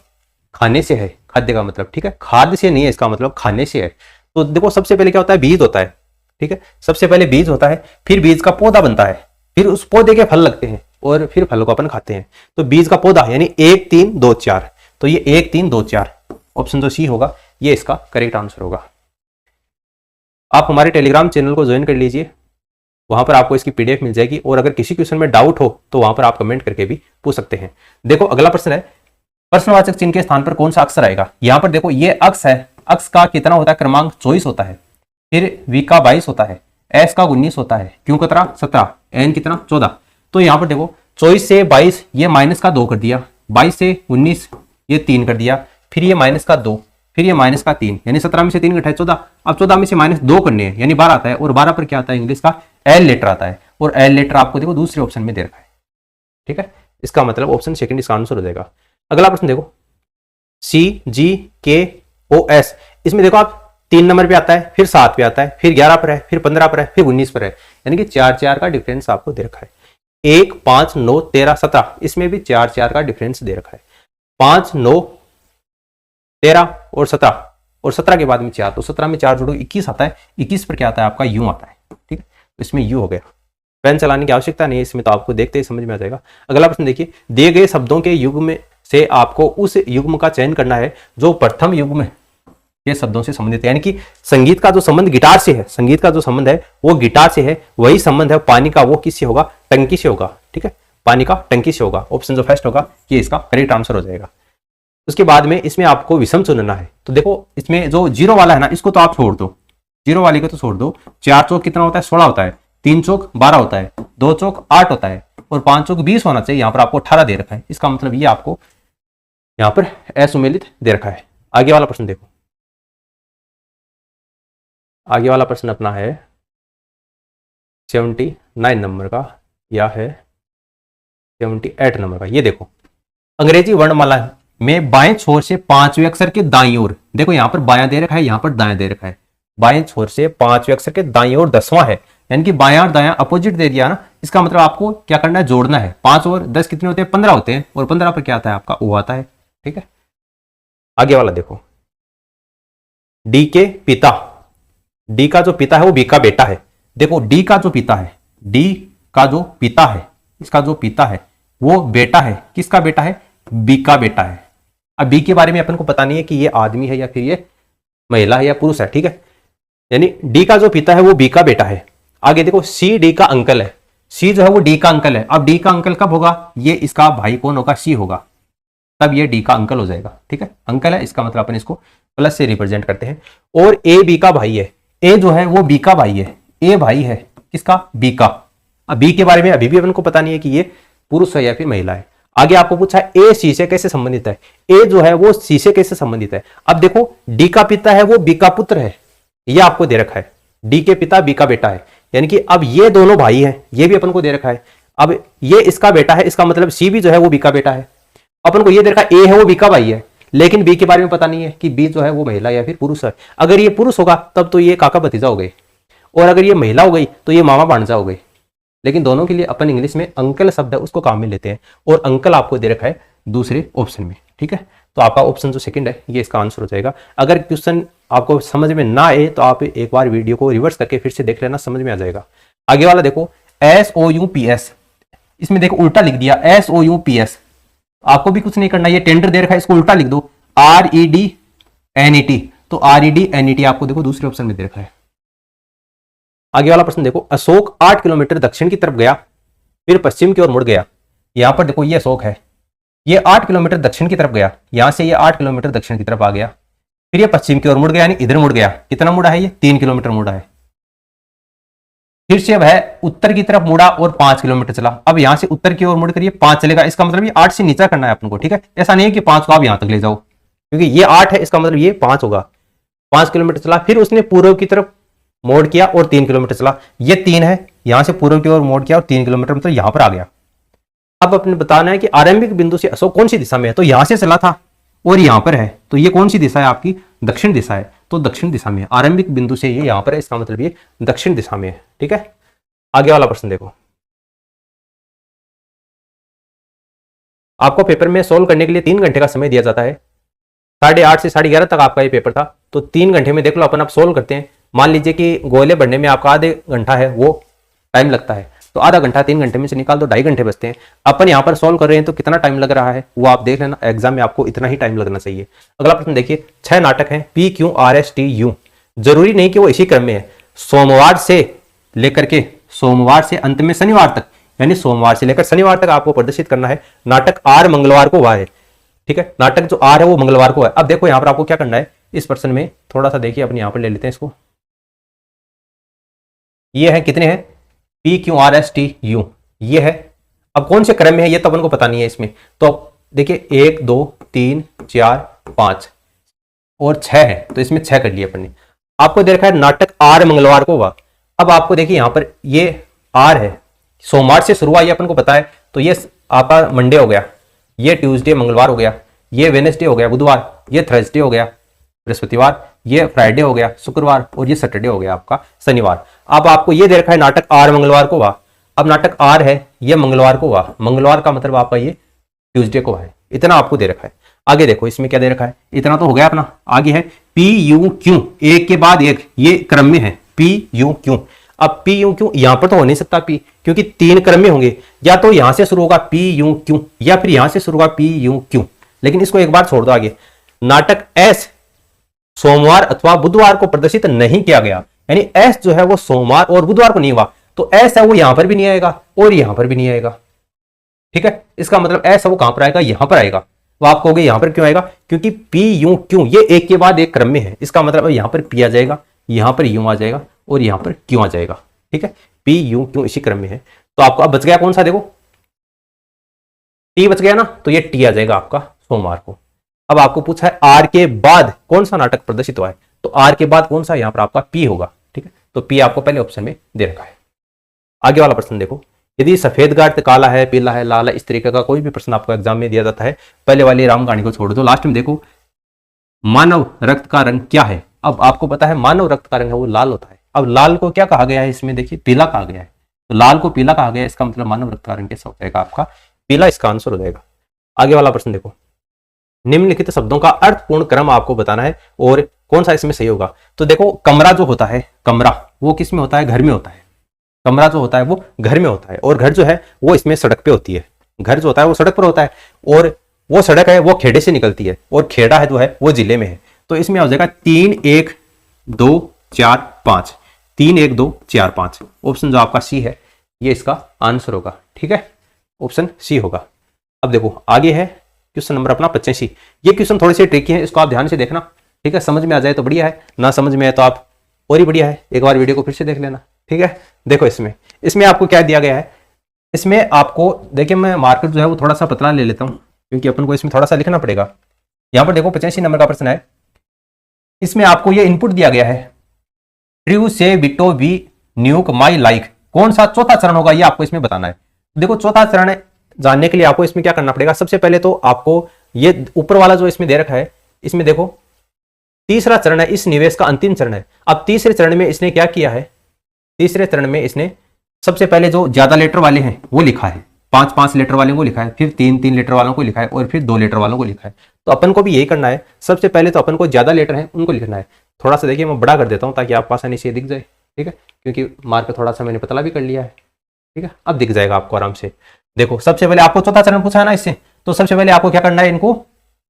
खाने से है खाद्य का मतलब, ठीक है, खाद्य से नहीं है इसका मतलब, खाने से है। तो देखो सबसे पहले क्या होता है? बीज होता है, ठीक है, सबसे पहले बीज होता है, फिर बीज का पौधा बनता है, फिर उस पौधे के फल लगते हैं और फिर फल को अपन खाते हैं। तो बीज का पौधा यानी 1 3 2 4, तो ये 1 3 2 4 ऑप्शन जो सी होगा ये इसका करेक्ट आंसर होगा। आप हमारे टेलीग्राम चैनल को ज्वाइन कर लीजिए, वहां पर आपको इसकी पीडीएफ मिल जाएगी और अगर किसी क्वेश्चन में डाउट हो तो वहां पर आप कमेंट करके भी पूछ सकते हैं। देखो अगला प्रश्न है, प्रश्नवाचक चिन्ह के स्थान पर कौन सा अक्षर आएगा? यहां पर देखो ये अक्ष है, अक्ष का कितना होता है? क्रमांक 24 होता है, फिर वी का 22 होता है, एस का 19 होता है, क्यू कितना 17, एन कितना 14। तो यहां पर देखो 24 से 22 ये माइनस का 2 कर दिया, 22 से 19 ये 3 कर दिया, फिर ये माइनस का 2, फिर ये माइनस का 3, यानी 17 में से 3 घटाए 14। अब 14 में से माइनस 2 करने हैं यानी 12 आता है और 12 पर क्या आता है? इंग्लिश का एल लेटर आता है और एल लेटर आपको देखो दूसरे ऑप्शन में दे रखा है, ठीक है, इसका मतलब ऑप्शन सेकंड इसका आंसर हो जाएगा। अगला प्रश्न देखो, सी जी के ओ एस, इसमें देखो आप 3 नंबर पे आता है, फिर 7 पे आता है, फिर 11 पर है, फिर 15 पर है, फिर 19 पर है, यानी कि 4 का डिफरेंस आपको दे रखा है। 1 5 9 13 17, इसमें भी 4 का डिफरेंस दे रखा है। 5 9 13 और 17 और 17 के बाद में 4, तो 17 में 4 जोड़ो 21 आता है, 21 पर क्या आता है आपका? यू आता है, ठीक है, तो इसमें यू हो गया। पेन चलाने की आवश्यकता नहीं है इसमें, तो आपको देखते ही समझ में आ जाएगा। अगला प्रश्न देखिए, दिए गए शब्दों के युग्म से आपको उस युग्म का चयन करना है जो प्रथम युग्म ये शब्दों से संबंधित है, यानी कि संगीत का जो संबंध गिटार से है, संगीत का जो संबंध है वो गिटार से है, वही संबंध है पानी का, वो किससे होगा? टंकी से होगा, ठीक है, पानी का टंकी से होगा। ऑप्शन जो फर्स्ट होगा ये इसका करेक्ट आंसर हो जाएगा। उसके बाद में इसमें आपको विषम चुनना है, तो देखो इसमें जो जीरो वाला है ना इसको तो आप छोड़ दो, जीरो वाले को तो छोड़ दो। 4 चौक कितना होता है? 16 होता है, 3 चौक 12 होता है, 2 चौक 8 होता है और 5 चौक 20 होना चाहिए। यहाँ पर आपको 18 दे रखा है, इसका मतलब ये आपको यहाँ पर असुमेलित दे रखा है। आगे वाला प्रश्न देखो, आगे वाला प्रश्न अपना है 79 नंबर का या है 78 नंबर का। ये देखो, अंग्रेजी वर्णमाला में बाएं छोर से 5वें अक्षर के दाईं ओर, देखो यहाँ पर बायां दे रखा है, यहाँ पर दायां दे रखा है, बाएं छोर से 5वें अक्षर के दाईं ओर 10वां है, यानी कि बायां और दायां अपोजिट दे दिया ना, इसका मतलब आपको क्या करना है? जोड़ना है। 5 और 10 कितने होते हैं? 15 होते हैं और 15 पर क्या आता है आपका? ओ आता है, ठीक है। आगे वाला देखो, डी के पिता, डी का जो पिता है वो बी का बेटा है। देखो डी का जो पिता है, डी का जो पिता है, इसका जो पिता है वो बेटा है, किसका बेटा है? बी का बेटा है। अब बी के बारे में अपन को पता नहीं है कि ये आदमी है या फिर ये महिला है या पुरुष है, ठीक है, यानी डी का जो पिता है वो बी का बेटा है। आगे देखो, सी डी का अंकल है, सी जो है वो डी का अंकल है। अब डी का अंकल कब होगा? ये इसका भाई कौन होगा? सी होगा, तब ये डी का अंकल हो जाएगा, ठीक है, अंकल है, इसका मतलब अपन इसको प्लस से रिप्रेजेंट करते हैं। और ए बी का भाई है, ए जो है वो बी का भाई है, ए भाई है किसका? बी का। अब बी के बारे में अभी भी अपन को पता नहीं है कि ये पुरुष है या फिर महिला है। आगे आपको पूछा ए सी से कैसे संबंधित है, ए जो है वो सी से कैसे संबंधित है। अब देखो डी का पिता है वो बी का पुत्र है, ये आपको दे रखा है, डी के पिता बी का बेटा है, यानी कि अब ये दोनों भाई हैं, ये भी अपन को दे रखा है। अब ये इसका बेटा है, इसका मतलब सी भी जो है वो बी का बेटा है। अपन को ये दे रखा है ए है वो बी का भाई है, लेकिन बी के बारे में पता नहीं है कि बी जो है वो महिला या फिर पुरुष है। अगर ये पुरुष होगा तब तो ये काका भतीजा हो गए, और अगर ये महिला हो गई तो ये मामा भांजा हो गई। लेकिन दोनों के लिए अपन इंग्लिश में अंकल शब्द है उसको काम में लेते हैं, और अंकल आपको दे रखा है दूसरे ऑप्शन में, ठीक है। तो आपका ऑप्शन जो सेकंड है ये इसका आंसर हो जाएगा। अगर क्वेश्चन आपको समझ में ना आए तो आप एक बार वीडियो को रिवर्स करके फिर से देख लेना, समझ में आ जाएगा। आगे वाला देखो, SOUPS, इसमें देखो उल्टा लिख दिया SOUPS, आपको भी कुछ नहीं करना, ये टेंडर दे रखा है, इसको उल्टा लिख दो REDNET, तो REDNET आपको देखो दूसरे ऑप्शन में दे रखा है। आगे वाला प्रश्न देखो, अशोक 8 किलोमीटर दक्षिण की तरफ गया, फिर पश्चिम की ओर मुड़ गया। यहां पर देखो ये अशोक है, ये 8 किलोमीटर दक्षिण की तरफ गया, यहां से ये 8 किलोमीटर दक्षिण की तरफ आ गया, फिर ये पश्चिम की ओर मुड़ गया, यानी इधर मुड़ गया। कितना मुड़ा है? ये 3 किलोमीटर मुड़ा है। फिर से वह उत्तर की तरफ मुड़ा और 5 किलोमीटर चला। अब यहां से उत्तर की ओर मुड़कर ये 5 चलेगा, इसका मतलब ये 8 से नीचा करना है अपन को, ठीक है। ऐसा नहीं है कि 5 को आप यहां तक ले जाओ, क्योंकि ये 8 है, इसका मतलब ये 5 होगा। 5 किलोमीटर चला, फिर उसने पूर्व की तरफ मोड़ किया और 3 किलोमीटर चला। ये 3 है, यहां से पूर्व की ओर मोड़ किया और 3 किलोमीटर मतलब यहां पर आ गया। अब अपने बताना है कि आरंभिक बिंदु से अशोक कौन सी दिशा में है, तो यहां से चला था और यहां पर है, तो ये कौन सी दिशा है आपकी? दक्षिण दिशा है। तो दक्षिण दिशा में है। आरंभिक बिंदु से ये यहाँ पर है, इसका मतलब ये दक्षिण दिशा में है। ठीक है, आगे वाला प्रश्न देखो। आपको पेपर में सोल्व करने के लिए 3 घंटे का समय दिया जाता है। 8:30 से 11:30 तक आपका ये पेपर था, तो 3 घंटे में देख लो अपन आप सोल्व करते हैं। मान लीजिए कि गोले बढ़ने में आपका आधे घंटा है वो टाइम लगता है, तो आधा घंटा 3 घंटे में से निकाल दो, 2.5 घंटे बचते हैं। अपन यहाँ पर सोल्व कर रहे हैं तो कितना टाइम लग रहा है वो आप देख लेना, एग्जाम में आपको इतना ही टाइम लगना चाहिए। अगला प्रश्न देखिए, 6 नाटक हैं PQRSTU, जरूरी नहीं कि वो इसी क्रम में है। सोमवार से लेकर के अंत में शनिवार तक, यानी सोमवार से लेकर शनिवार तक आपको प्रदर्शित करना है। नाटक आर मंगलवार को हुआ है। ठीक है, नाटक जो आर है वो मंगलवार को है। अब देखो यहाँ पर आपको क्या करना है इस प्रश्न में, थोड़ा सा देखिए, अपन यहाँ पर ले लेते हैं इसको। ये है कितने हैं PQRSTU, ये है। अब कौन से क्रम में है ये तो अपन को पता नहीं है इसमें, तो देखिए 1 2 3 4 5 और 6 है, तो इसमें 6 कर लिए अपन ने। आपको दे रखा है नाटक आर मंगलवार को हुआ। अब आपको देखिए यहाँ पर ये आर है, सोमवार से शुरू हुआ ये अपन को पता है, तो ये आपका मंडे हो गया, ये ट्यूसडे मंगलवार हो गया, ये वेडनेसडे हो गया बुधवार, ये थर्सडे हो गया बृहस्पतिवार, ये फ्राइडे हो गया शुक्रवार, और ये सैटरडे हो गया आपका शनिवार। अब आपको ये दे रखा है नाटक आर मंगलवार को हुआ। अब नाटक आर है ये मंगलवार को हुआ, मंगलवार का मतलब आपका ये ट्यूसडे को है, इतना आपको दे रखा है। आगे देखो इसमें क्या दे रखा है, इतना तो हो गया अपना। आगे है PUQ, एक के बाद एक, ये क्रम में है PUQ। अब PUQ यहां पर तो हो नहीं सकता P, क्योंकि 3 क्रम में होंगे, या तो यहां से शुरू होगा PUQ या फिर यहां से शुरू होगा PUQ। लेकिन इसको एक बार छोड़ दो आगे। नाटक S सोमवार अथवा बुधवार को प्रदर्शित नहीं किया गया, यानी S जो है वो सोमवार और बुधवार को नहीं हुआ, तो S है वो यहां पर भी नहीं आएगा और यहां पर भी नहीं आएगा। ठीक है, इसका मतलब S है वो कहां पर आएगा, यहां पर आएगा। तो आप कहोगे यहां पर क्यों आएगा, क्योंकि PUQ ये एक के बाद एक क्रम में है, इसका मतलब यहां पर P आ जाएगा, यहां पर U आ जाएगा और यहां पर Q आ जाएगा। ठीक है, PUQ इसी क्रम में है। तो आपको अब बच गया कौन सा, देखो T बच गया ना, तो ये T आ जाएगा आपका सोमवार को। अब आपको पूछा है आर के बाद कौन सा नाटक प्रदर्शित हुआ है, तो आर के बाद कौन सा, यहां पर आपका P होगा। ठीक है, तो P आपको पहले ऑप्शन में दे रखा है। आगे वाला प्रश्न देखो, यदि सफेद गार्ड काला है, पीला है, लाल है, इस तरीके का कोई भी प्रश्न आपको एग्जाम में दिया जाता है, पहले वाली राम कहानी को छोड़ दो, लास्ट में देखो मानव रक्त का रंग क्या है। अब आपको पता है मानव रक्त का रंग है वो लाल होता है। अब लाल को क्या कहा गया है इसमें, देखिए पीला कहा गया है, तो लाल को पीला कहा गया है, इसका मतलब मानव रक्त का रंग कैसा हो जाएगा आपका पीला, इसका आंसर हो जाएगा। आगे वाला प्रश्न देखो, निम्नलिखित शब्दों का अर्थपूर्ण क्रम आपको बताना है और कौन सा इसमें सही होगा। तो देखो कमरा जो होता है, कमरा वो किस में होता है, घर में होता है। कमरा जो होता है वो घर में होता है, और घर जो है वो इसमें सड़क पे होती है। घर जो होता है वो सड़क पर होता है, और वो सड़क है वो खेड़े से निकलती है, और खेड़ा है जो है वो जिले में है। तो इसमें हो जाएगा 3 1 2 4 5, 3 1 2 4 5। ऑप्शन जो आपका सी है ये इसका आंसर होगा। ठीक है, ऑप्शन सी होगा। अब देखो आगे है क्वेश्चन नंबर अपना 85। ये क्वेश्चन थोड़े से ट्रिकी है, इसको आप ध्यान से देखना। ठीक है, समझ में आ जाए तो बढ़िया है, ना समझ में आए तो आप और ही बढ़िया है, एक बार वीडियो को फिर से देख लेना। ठीक है, देखो इसमें आपको क्या दिया गया है, इसमें आपको देखिए मैं मार्कर जो है वो थोड़ा सा पतला ले लेता हूँ, क्योंकि अपन को इसमें थोड़ा सा लिखना पड़ेगा। यहाँ पर देखो 85 नंबर का प्रश्न है, इसमें आपको ये इनपुट दिया गया है, ट्रू से विटो वी न्यूक माई लाइक, कौन सा चौथा चरण होगा ये आपको इसमें बताना है। देखो चौथा चरण जानने के लिए आपको इसमें क्या करना पड़ेगा, सबसे पहले तो आपको ये ऊपर वाला जो इसमें दे रखा है, इसमें देखो तीसरा चरण है, इस निवेश का अंतिम चरण है। अब तीसरे चरण में इसने क्या किया है, तीसरे चरण में इसने सबसे पहले जो ज्यादा लेटर वाले हैं वो लिखा है, 5-5 लीटर वालों को लिखा है, फिर 3-3 लीटर वालों को लिखा है, और फिर 2 लीटर वालों को लिखा है। तो अपन को भी यही करना है, सबसे पहले तो अपन को ज्यादा लीटर है उनको लिखना है। थोड़ा सा देखिए मैं बड़ा कर देता हूं ताकि आपको आसानी से दिख जाए। ठीक है, क्योंकि मार्कर थोड़ा सा मैंने पतला भी कर लिया है। ठीक है, अब दिख जाएगा आपको आराम से। देखो सबसे पहले आपको चौथा चरण पूछा है ना इससे, तो सबसे पहले आपको क्या करना है, इनको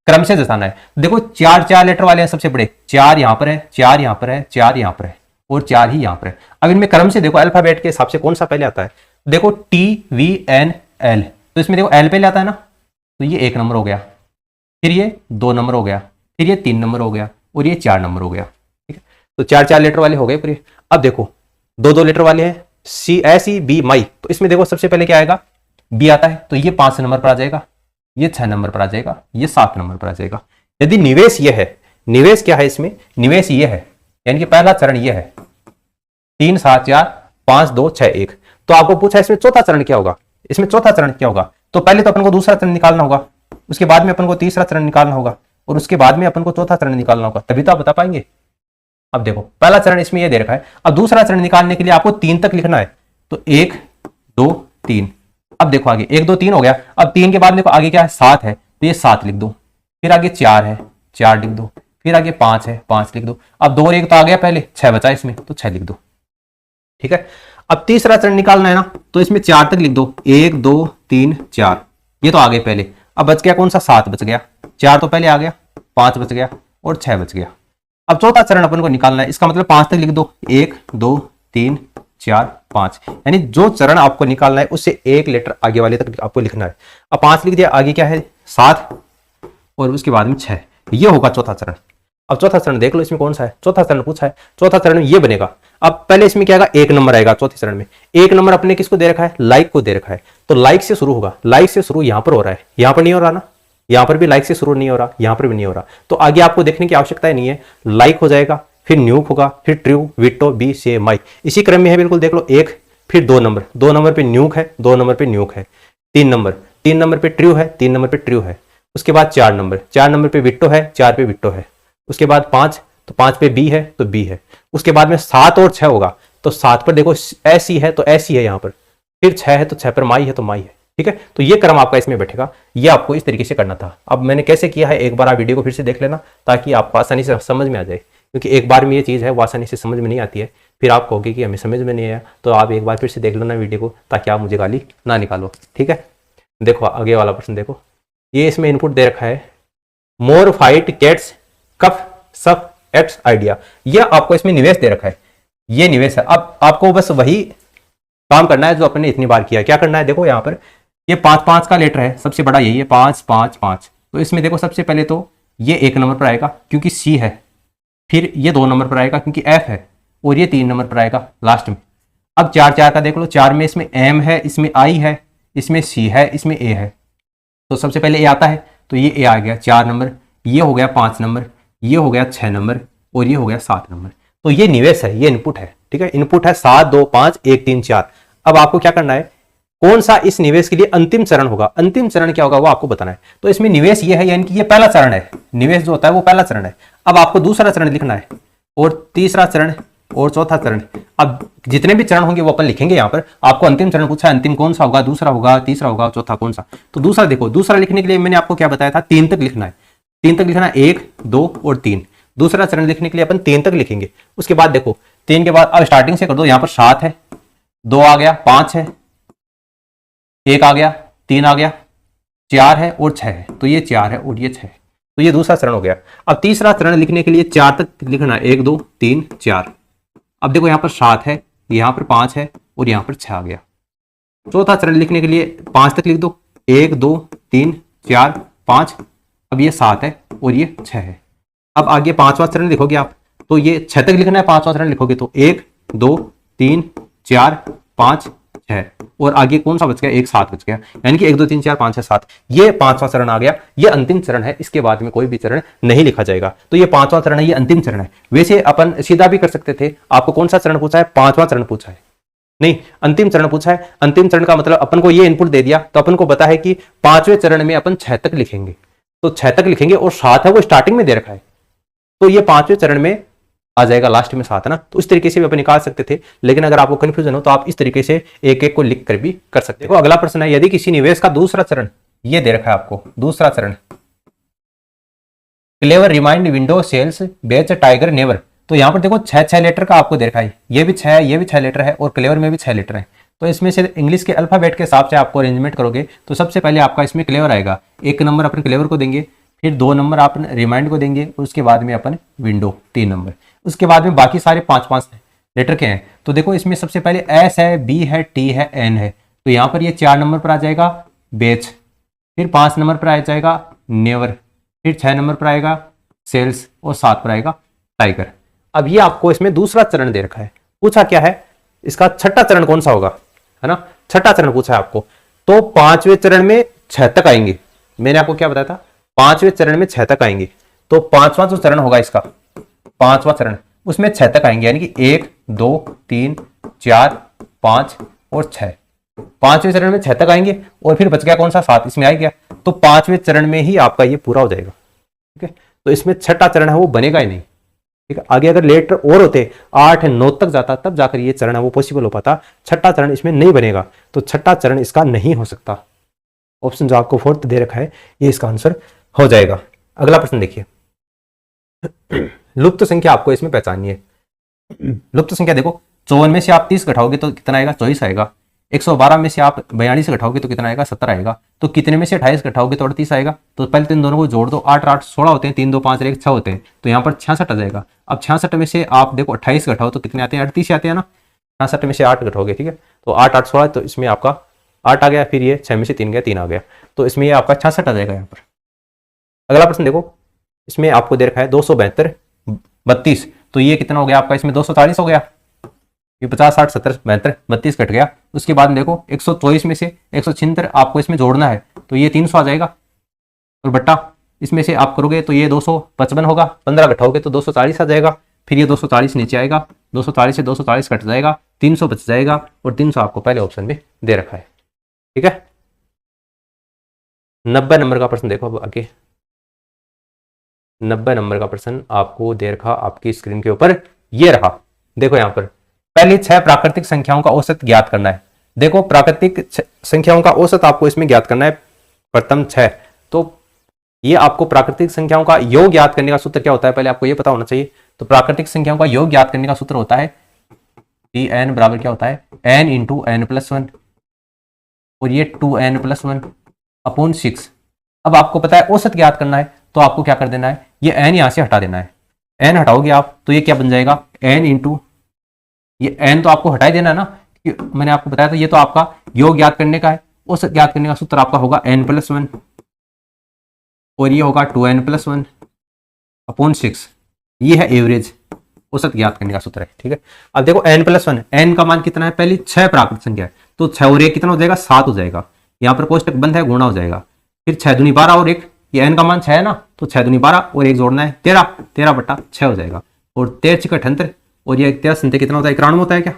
क्रम से दर्शाना है। देखो 4-4 लीटर वाले हैं सबसे बड़े, 4 यहां पर है, 4 यहां पर है, 4 यहां पर है, और 4 ही यहां पर है। अब इनमें क्रम से देखो अल्फाबेट के हिसाब से कौन सा पहले आता है। देखो TVNL, तो इसमें देखो एल पहले आता है ना, तो ये 1 नंबर हो गया, फिर ये 2 नंबर हो गया, फिर ये 3 नंबर हो गया, और ये 4 नंबर हो गया। ठीक है, तो 4-4 लीटर वाले हो गए पूरे। अब देखो 2-2 लीटर वाले हैं, CSEB माई, तो इसमें देखो सबसे पहले क्या आएगा, बी आता है, तो ये 5 नंबर पर आ जाएगा, ये 6 नंबर पर आ जाएगा, ये 7 नंबर पर आ जाएगा। यदि निवेश ये है, निवेश क्या है इसमें, निवेश ये है, यानी कि पहला चरण ये है 3 7 4 5 2 6 1। तो आपको पूछा इसमें चौथा चरण क्या होगा, इसमें चौथा चरण क्या होगा, तो पहले तो अपन को दूसरा चरण निकालना होगा, उसके बाद में अपन को तीसरा चरण निकालना होगा, और उसके बाद में अपन को चौथा चरण निकालना होगा, तभी तो आप बता पाएंगे। अब देखो पहला चरण इसमें ये दे रखा है, अब दूसरा चरण निकालने के लिए आपको 3 तक लिखना है, तो 1 2 3। अब देखो आगे 1 2 3 हो गया, अब 3 के बाद देखो आगे क्या है 7 है, तो ये 7 लिख दो, फिर आगे 4 है 4 लिख दो, फिर आगे 5 है 5 लिख दो, अब 2 और 1 तो आ गया पहले, 6 बचा इसमें तो 6 लिख दो। ठीक है, अब तीसरा चरण निकालना है ना, तो इसमें 4 तक लिख दो, 1 2 3 4, ये तो आ गए पहले, अब बच गया कौन सा 7 बच गया, 4 तो पहले आ गया, 5 बच गया और 6 बच गया। अब चौथा चरण अपन को निकालना है, इसका मतलब 5 तक लिख दो, 1 2 3 4 5, यानी जो चरण आपको निकालना है उससे एक लेटर आगे वाले तक आपको लिखना है। अब 5 लिख दिया, आगे क्या है 7 और उसके बाद में 6, ये होगा चौथा चरण। अब चौथा चरण देख लो इसमें कौन सा है, चौथा चरण पूछा है, चौथा चरण में ये बनेगा। अब पहले इसमें क्या आएगा 1 नंबर आएगा चौथे चरण में, 1 नंबर अपने किसको दे रखा है, लाइक को दे रखा है, तो लाइक से शुरू होगा, लाइक से शुरू यहां पर हो रहा है, यहां पर नहीं हो रहा ना, यहां पर भी लाइक से शुरू नहीं हो रहा, यहां पर भी नहीं हो रहा, तो आगे आपको देखने की आवश्यकता नहीं है, लाइक हो जाएगा, फिर न्यूक होगा, फिर ट्रू विटो बी से माई, इसी क्रम में है बिल्कुल। देख लो 1 फिर 2 नंबर, 2 नंबर पे न्यूक है, 2 नंबर पे न्यूक है, 3 नंबर पे ट्रू है, 3 नंबर पे ट्रू है, उसके बाद 4 नंबर, 4 नंबर पे विटो है, 4 पे विटो है, उसके बाद 5, तो 5 पे बी है तो बी है, उसके बाद में 7 और 6 होगा, तो 7 पर देखो ऐसी है तो ऐसी है यहाँ पर, फिर 6 है तो 6 पर माई है तो माई है। ठीक है, तो ये क्रम आपका इसमें बैठेगा, ये आपको इस तरीके से करना था। अब मैंने कैसे किया है एक बार आप वीडियो को फिर से देख लेना, ताकि आपको आसानी से समझ में आ जाए, क्योंकि एक बार में ये चीज़ है वो आसानी से समझ में नहीं आती है, फिर आप कहोगे कि हमें समझ में नहीं आया, तो आप एक बार फिर से देख लेना वीडियो को, ताकि आप मुझे गाली ना निकालो। ठीक है, देखो आगे वाला प्रश्न देखो, ये इसमें इनपुट दे रखा है, मोर फाइट कैट्स कफ सफ एक्स आइडिया, ये आपको इसमें निवेश दे रखा है, ये निवेश है। अब आपको बस वही काम करना है जो अपने इतनी बार किया। क्या करना है, देखो यहाँ पर ये 5 का लेटर है, सबसे बड़ा यही है 5 5 5, तो इसमें देखो सबसे पहले तो ये 1 नंबर पर आएगा क्योंकि सी है, फिर ये 2 नंबर पर आएगा क्योंकि एफ है, और ये 3 नंबर पर आएगा लास्ट में। अब 4 का देख लो, 4 में इसमें एम है, इसमें आई है, इसमें सी है, इसमें ए है, तो सबसे पहले ए आता है, तो ये ए आ गया 4 नंबर, ये हो गया 5 नंबर, ये हो गया 6 नंबर और ये हो गया 7 नंबर, तो ये निवेश है, ये इनपुट है। ठीक है, इनपुट है 7 2 5 1 3 4। अब आपको क्या करना है, कौन सा इस निवेश के लिए अंतिम चरण होगा, अंतिम चरण क्या होगा वो आपको बताना है। तो इसमें निवेश ये है, यानी कि ये पहला चरण है, निवेश जो होता है वो पहला चरण है। अब आपको दूसरा चरण लिखना है, और तीसरा चरण और चौथा चरण, अब जितने भी चरण होंगे वो अपन लिखेंगे। यहाँ पर आपको अंतिम चरण पूछा है, अंतिम कौन सा होगा, दूसरा होगा, तीसरा होगा, चौथा कौन सा, तो दूसरा देखो, दूसरा लिखने के लिए मैंने आपको क्या बताया था, 3 तक लिखना है, 3 तक लिखना है, 1 2 और 3। दूसरा चरण लिखने के लिए अपन 3 तक लिखेंगे। उसके बाद देखो 3 के बाद अब स्टार्टिंग से कर दो, यहाँ पर 7 है, 2 आ गया, 5 है, 1 आ गया, 3 आ गया, 4 है और 6 है, तो ये 4 है और ये 6 है, तो ये दूसरा चरण हो गया। अब तीसरा चरण लिखने के लिए 4 तक लिखना है, 1 2 3 4। अब देखो यहाँ पर 7 है, यहाँ पर 5 है और यहाँ पर 6 आ गया। चौथा चरण लिखने के लिए 5 तक लिख दो, 1 2 3 4 5, अब ये 7 है और ये 6 है। अब आगे 5वां चरण लिखोगे आप, तो ये 6 तक लिखना है, 5वां चरण लिखोगे तो 1 2 3 4 5 6, और आगे कौन सा बच गया, 1 7 बच गया, यानी कि 1 2 3 4 5 6 7, ये 5वां चरण आ गया। ये अंतिम चरण है, इसके बाद में कोई भी चरण नहीं लिखा जाएगा, तो ये 5वां चरण है, ये अंतिम चरण है। वैसे अपन सीधा भी कर सकते थे, आपको कौन सा चरण पूछा है, 5वां चरण पूछा है, नहीं अंतिम चरण पूछा है। अंतिम चरण का मतलब अपन को ये इनपुट दे दिया, तो अपन को पता है कि 5वें चरण में अपन 6 तक लिखेंगे, तो 6 तक लिखेंगे, और 7 है वो स्टार्टिंग में दे रखा है, तो ये 5वें चरण में आ जाएगा, लास्ट में 7 है ना। तो इस तरीके से भी अपन निकाल सकते थे, लेकिन अगर आपको कंफ्यूजन हो तो आप इस तरीके से एक एक को लिख कर भी कर सकते हो। अगला प्रश्न है, यदि किसी निवेश का दूसरा चरण, ये दे रखा है आपको दूसरा चरण, क्लेवर रिमाइंड विंडो सेल्स बेच टाइगर नेवर, तो यहाँ पर देखो 6 लेटर का आपको दे रखा है, ये भी 6 है, ये भी 6 लेटर है, और क्लेवर में भी 6 लेटर है। तो इसमें से इंग्लिश के अल्फाबेट के हिसाब से आपको अरेंजमेंट करोगे, तो सबसे पहले आपका इसमें क्लेवर आएगा, 1 नंबर अपन क्लेवर को देंगे, फिर 2 नंबर अपन रिमाइंड को देंगे, उसके बाद में अपन विंडो 3 नंबर, उसके बाद में बाकी सारे 5 लेटर के हैं। तो देखो इसमें सबसे पहले एस है, बी है, टी है, एन है, तो यहाँ पर ये 4 नंबर पर आ जाएगा बेच, फिर 5 नंबर पर आ जाएगा नेवर, फिर 6 नंबर पर आएगा सेल्स, और 7 पर आएगा टाइगर। अब ये आपको इसमें दूसरा चरण दे रखा है, पूछा क्या है, इसका छठा चरण कौन सा होगा, है ना, छठा चरण पूछा है आपको। तो 5वें चरण में 6 तक आएंगे, मैंने आपको क्या बताया था, 5वें चरण में 6 तक आएंगे, तो 5वां जो चरण होगा इसका, 5वां चरण, उसमें 6 तक आएंगे, यानी कि 1 2 3 4 5 और 6, 5वें चरण में 6 तक आएंगे, और फिर बच गया कौन सा, 7 इसमें आ गया, तो 5वें चरण में ही आपका ये पूरा हो जाएगा। ठीक है, तो इसमें छठा चरण है वो बनेगा ही नहीं, ठीक है, आगे अगर लेटर और होते 8 9 तक जाता तब जाकर ये चरण है वो पॉसिबल हो पाता, छठा चरण इसमें नहीं बनेगा, तो छठा चरण इसका नहीं हो सकता। ऑप्शन जो आपको फोर्थ दे रखा है ये इसका आंसर हो जाएगा। अगला प्रश्न देखिए, लुप्त संख्या आपको इसमें पहचाननी है। लुप्त संख्या देखो, 54 में से आप 30 घटाओगे तो कितना आएगा, 24 आएगा। 112 में से आप 42 घटाओगे तो कितना आएगा, 70 आएगा। तो कितने में से 28 घटाओगे तो 38 आएगा। तो पहले तीन दोनों को जोड़ दो, 8 8 16 होते हैं, 3 2 5 1 6 होते हैं, तो यहाँ पर 66 आ जाएगा। अब 66 में से आप देखो 28 घटाओ तो कितने आते हैं, 38 आते हैं ना। 66 में से 8 घटाओगे, ठीक है, तो 8 8 16, तो इसमें आपका 8 आ गया, फिर ये 6 में से 3 गया, 3 आ गया, तो इसमें ये आपका 66 आ जाएगा यहाँ पर। अगला प्रश्न देखो, इसमें आपको दे रखा है 272 32, तो ये कितना हो गया आपका, इसमें 240 हो गया। ये 50 60 70 72 32 कट गया। उसके बाद देखो 124 में से 176 आपको इसमें जोड़ना है, तो ये 300 आ जाएगा, और बट्टा इसमें से आप करोगे तो ये 255 होगा, 15 घटाओगे तो 240 आ जाएगा। फिर ये 240 नीचे आएगा, 240 से 240 कट जाएगा, 300 बच जाएगा, और 300 आपको पहले ऑप्शन में दे रखा है। ठीक है, 90 नंबर का प्रश्न देखो अब आगे। 90 नंबर का प्रश्न आपको दे रखा आपकी स्क्रीन के ऊपर, ये रहा। देखो यहाँ पर पहली 6 प्राकृतिक संख्याओं का औसत ज्ञात करना है। देखो प्राकृतिक संख्याओं का औसत आपको इसमें ज्ञात करना है, प्रथम 6। तो ये आपको प्राकृतिक संख्याओं का योग ज्ञात करने का सूत्र क्या होता है, पहले आपको ये पता होना चाहिए। तो प्राकृतिक संख्याओं का योग ज्ञात करने का सूत्र होता है Tn बराबर क्या होता है, n इंटू n प्लस 1, और ये 2n प्लस 1 अपॉन 6। अब आपको पता है औसत ज्ञात करना है, तो आपको क्या कर देना है, ये n यहां से हटा देना है। n हटाओगे आप तो ये क्या बन जाएगा, n इंटू ये n तो आपको हटा ही देना है ना, मैंने आपको बताया था ये तो आपका योग ज्ञात करने का है। औसत ज्ञात करने का सूत्र आपका होगा n प्लस 1, और ये होगा 2n प्लस 1 अपॉन 6। ये है एवरेज, औसत ज्ञात करने का सूत्र है। ठीक है, अब देखो n प्लस 1, n का मान कितना है, पहली 6 प्राकृतिक संख्या है, तो 6 और 1 कितना हो जाएगा, 7 हो जाएगा। यहाँ पर कोष्टक बंद है, गुणा हो जाएगा। फिर 6 दूनी 12 और 1, ये n का मान 6 है ना, तो 6 दूनी 12 और 1 जोड़ना है 13, 13 बट्टा 6 हो जाएगा। और 13 6 78, और ये 13 संख्या कितना होता है, 91 होता है क्या,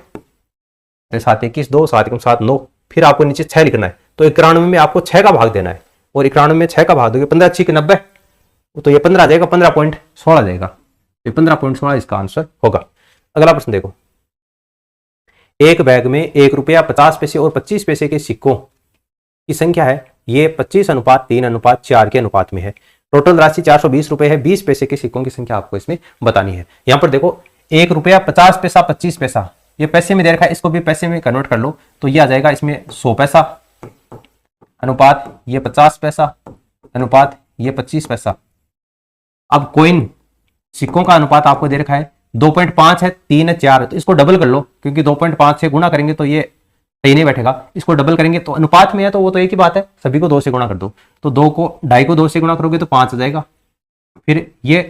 7 21 2 7 7 9। फिर आपको नीचे 6 लिखना है, तो 91 में आपको 6 का भाग देना है, और 91 में 6 का भाग दोगे 15 6 90, तो ये 15 आ जाएगा, 15.16 आ जाएगा। ये 15.16 इसका आंसर होगा। अगला प्रश्न देखो, एक बैग में 1 रुपया 50 पैसे और 25 पैसे के सिक्कों की संख्या है, ये 25:3:4 के अनुपात में है। टोटल राशि 420 रुपए है। 20 पैसे के सिक्कों की संख्या आपको इसमें बतानी है। यहाँ पर देखो 1 रुपया 50 पैसा 25 पैसा, ये पैसे में दे रखा है, इसको भी पैसे में कन्वर्ट कर लो, तो ये आ जाएगा इसमें 100 पैसा अनुपात ये 50 पैसा अनुपात ये 25 पैसा। अब कॉइन सिक्कों का अनुपात आपको दे रखा है 2.5 है, 3 है, 4 है, तो इसको डबल कर लो, क्योंकि 2.5 से गुणा करेंगे तो ये सही नहीं बैठेगा। इसको डबल करेंगे तो अनुपात में है, तो वो तो एक ही बात है, सभी को 2 से गुणा कर दो। तो 2 को 2.5 को 2 से गुणा करोगे तो 5 आ जाएगा। फिर ये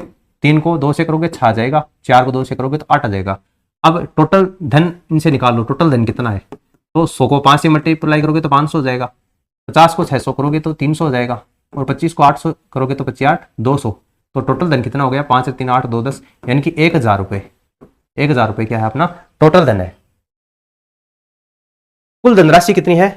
3 को 2 से करोगे 6 आ जाएगा, 4 को 2 से करोगे तो 8 आ जाएगा। अब टोटल धन इनसे निकाल लो, टोटल धन कितना है, तो 100 को 5 से मल्टीप्लाई करोगे तो 500 हो जाएगा, 50 को 600 करोगे तो 300 हो जाएगा, और 25 को 800 करोगे तो 25 8 200। तो टोटल धन कितना हो गया, 5 3 8 2 10, यानी कि 1000 रुपये। 1000 रुपये क्या है अपना टोटल धन है। कुल धनराशि कितनी है,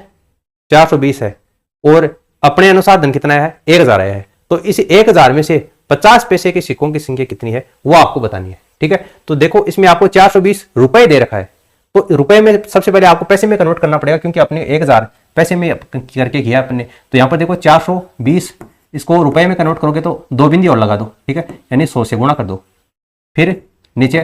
420 है, और अपने अनुसार धन कितना है, 1000 आया है। तो इस 1000 में से 50 पैसे के सिक्कों की संख्या कितनी है वो आपको बतानी है। ठीक है, तो देखो इसमें आपको 420 रुपए दे रखा है, तो रुपए में सबसे पहले आपको पैसे में कन्वर्ट करना पड़ेगा, क्योंकि अपने 1000 पैसे में करके किया अपने। तो यहाँ पर देखो 420, इसको रुपए में कन्वर्ट करोगे तो 2 बिंदी और लगा दो, ठीक है, यानी 100 से गुणा कर दो। फिर नीचे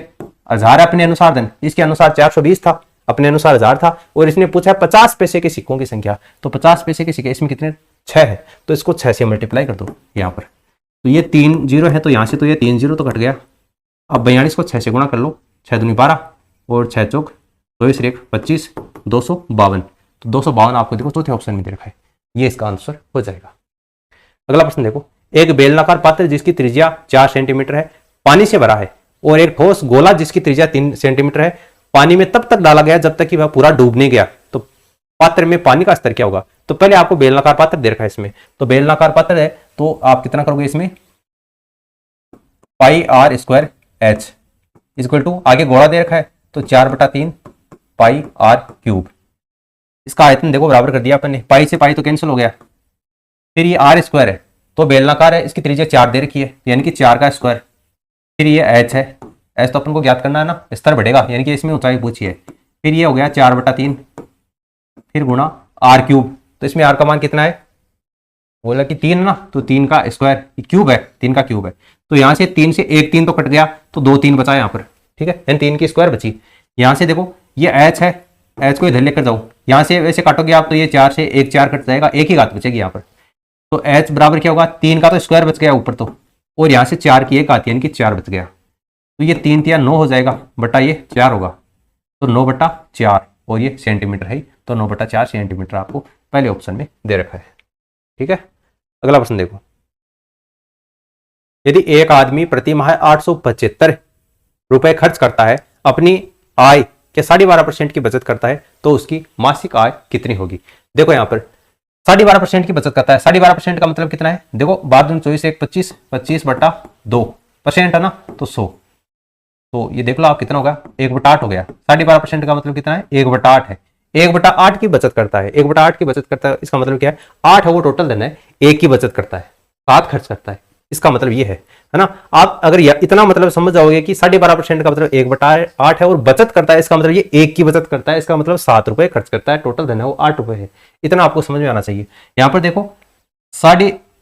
1000 अपने अनुसार धन, इसके अनुसार 420 था, अपने अनुसार 1000 था, और इसने पूछा 50 पैसे के सिक्कों की संख्या, तो 50 पैसे के सिक्के इसमें कितने 6 है, तो इसको 6 से मल्टीप्लाई कर दो यहाँ पर। तो ये 3 0 है, तो यहाँ से तो ये 3 0 तो कट गया। अब 42 को 6 से गुणा कर लो, 6 दूनी 12 और 6 चौक 24 1 25 252। तो 252 आपको देखो चौथे ऑप्शन में दे रखा है, ये इसका आंसर हो जाएगा। अगला प्रश्न देखो, एक बेलनाकार पात्र जिसकी त्रिज्या 4 सेंटीमीटर है पानी से भरा है, और एक ठोस गोला जिसकी त्रिज्या 3 सेंटीमीटर है पानी में तब तक डाला गया जब तक कि वह पूरा डूब नहीं गया, तो पात्र में पानी का स्तर क्या होगा। तो पहले आपको बेलनाकार पात्र दे रखा है इसमें, तो बेलनाकार पात्र है तो आप कितना करोगे इसमें, pi r square h equal to, आगे गोला दे रखा है तो 4/3 पाई r क्यूब। इसका आयतन देखो बराबर कर दिया अपन ने, पाई से पाई तो कैंसिल हो गया। फिर ये r स्क्वायर है तो बेलनाकार है, इसकी त्रिज्या 4 दे रखी है, यानी कि 4 का स्क्वायर। फिर ये h है, एच तो अपन को ज्ञात करना है ना, स्तर बढ़ेगा यानी कि इसमें ऊंचाई पूछी है। फिर ये हो गया 4/3, फिर गुणा आर क्यूब। तो इसमें आर का मान कितना है, बोला कि 3 ना, तो 3 का स्क्वायर, क्यूब है, 3 का क्यूब है। तो यहाँ से 3 से एक 3 तो कट गया, तो 2 3 बचा यहाँ पर, ठीक है, यानी 3 की स्क्वायर बची। यहाँ से देखो ये एच है, एच को इधर लेकर जाओ, यहाँ से वैसे काटोगे आप तो ये 4 से एक 4 कट जाएगा, एक ही घात बचेगी यहाँ पर। तो एच बराबर क्या होगा, 3 का तो स्क्वायर बच गया ऊपर तो, और यहाँ से 4 की एक घात यानी कि 4 बच गया। तो ये 3 तिया 9 हो जाएगा, बटा ये 4 होगा, तो 9/4, और ये सेंटीमीटर है, तो 9/4 सेंटीमीटर आपको पहले ऑप्शन में दे रखा है, ठीक है। अगला प्रश्न देखो, यदि एक आदमी प्रति माह 875 रुपए खर्च करता है, अपनी आय के 12.5% की बचत करता है, तो उसकी मासिक आय कितनी होगी। देखो यहाँ पर 12.5% की बचत करता है, 12.5% का मतलब कितना है, देखो 12×24 1 25, 25/2% है ना, तो 100। तो ये देख लो आप कितना होगा, 1/8 हो गया। 12.5% का मतलब कितना है, 1/8 है, 1/8 की बचत करता है, 1/8 की बचत करता है, इसका मतलब क्या है, 8 है वो टोटल धन है, 1 की बचत करता है, 7 खर्च करता है, इसका मतलब ये है ना। आप अगर इतना मतलब समझ जाओगे कि 12.5% का मतलब 1/8 है, और बचत करता है इसका मतलब ये 1 की बचत करता है, इसका मतलब 7 रुपए खर्च करता है, टोटल धन है वो 8 रुपए है। इतना आपको समझ में आना चाहिए। यहाँ पर देखो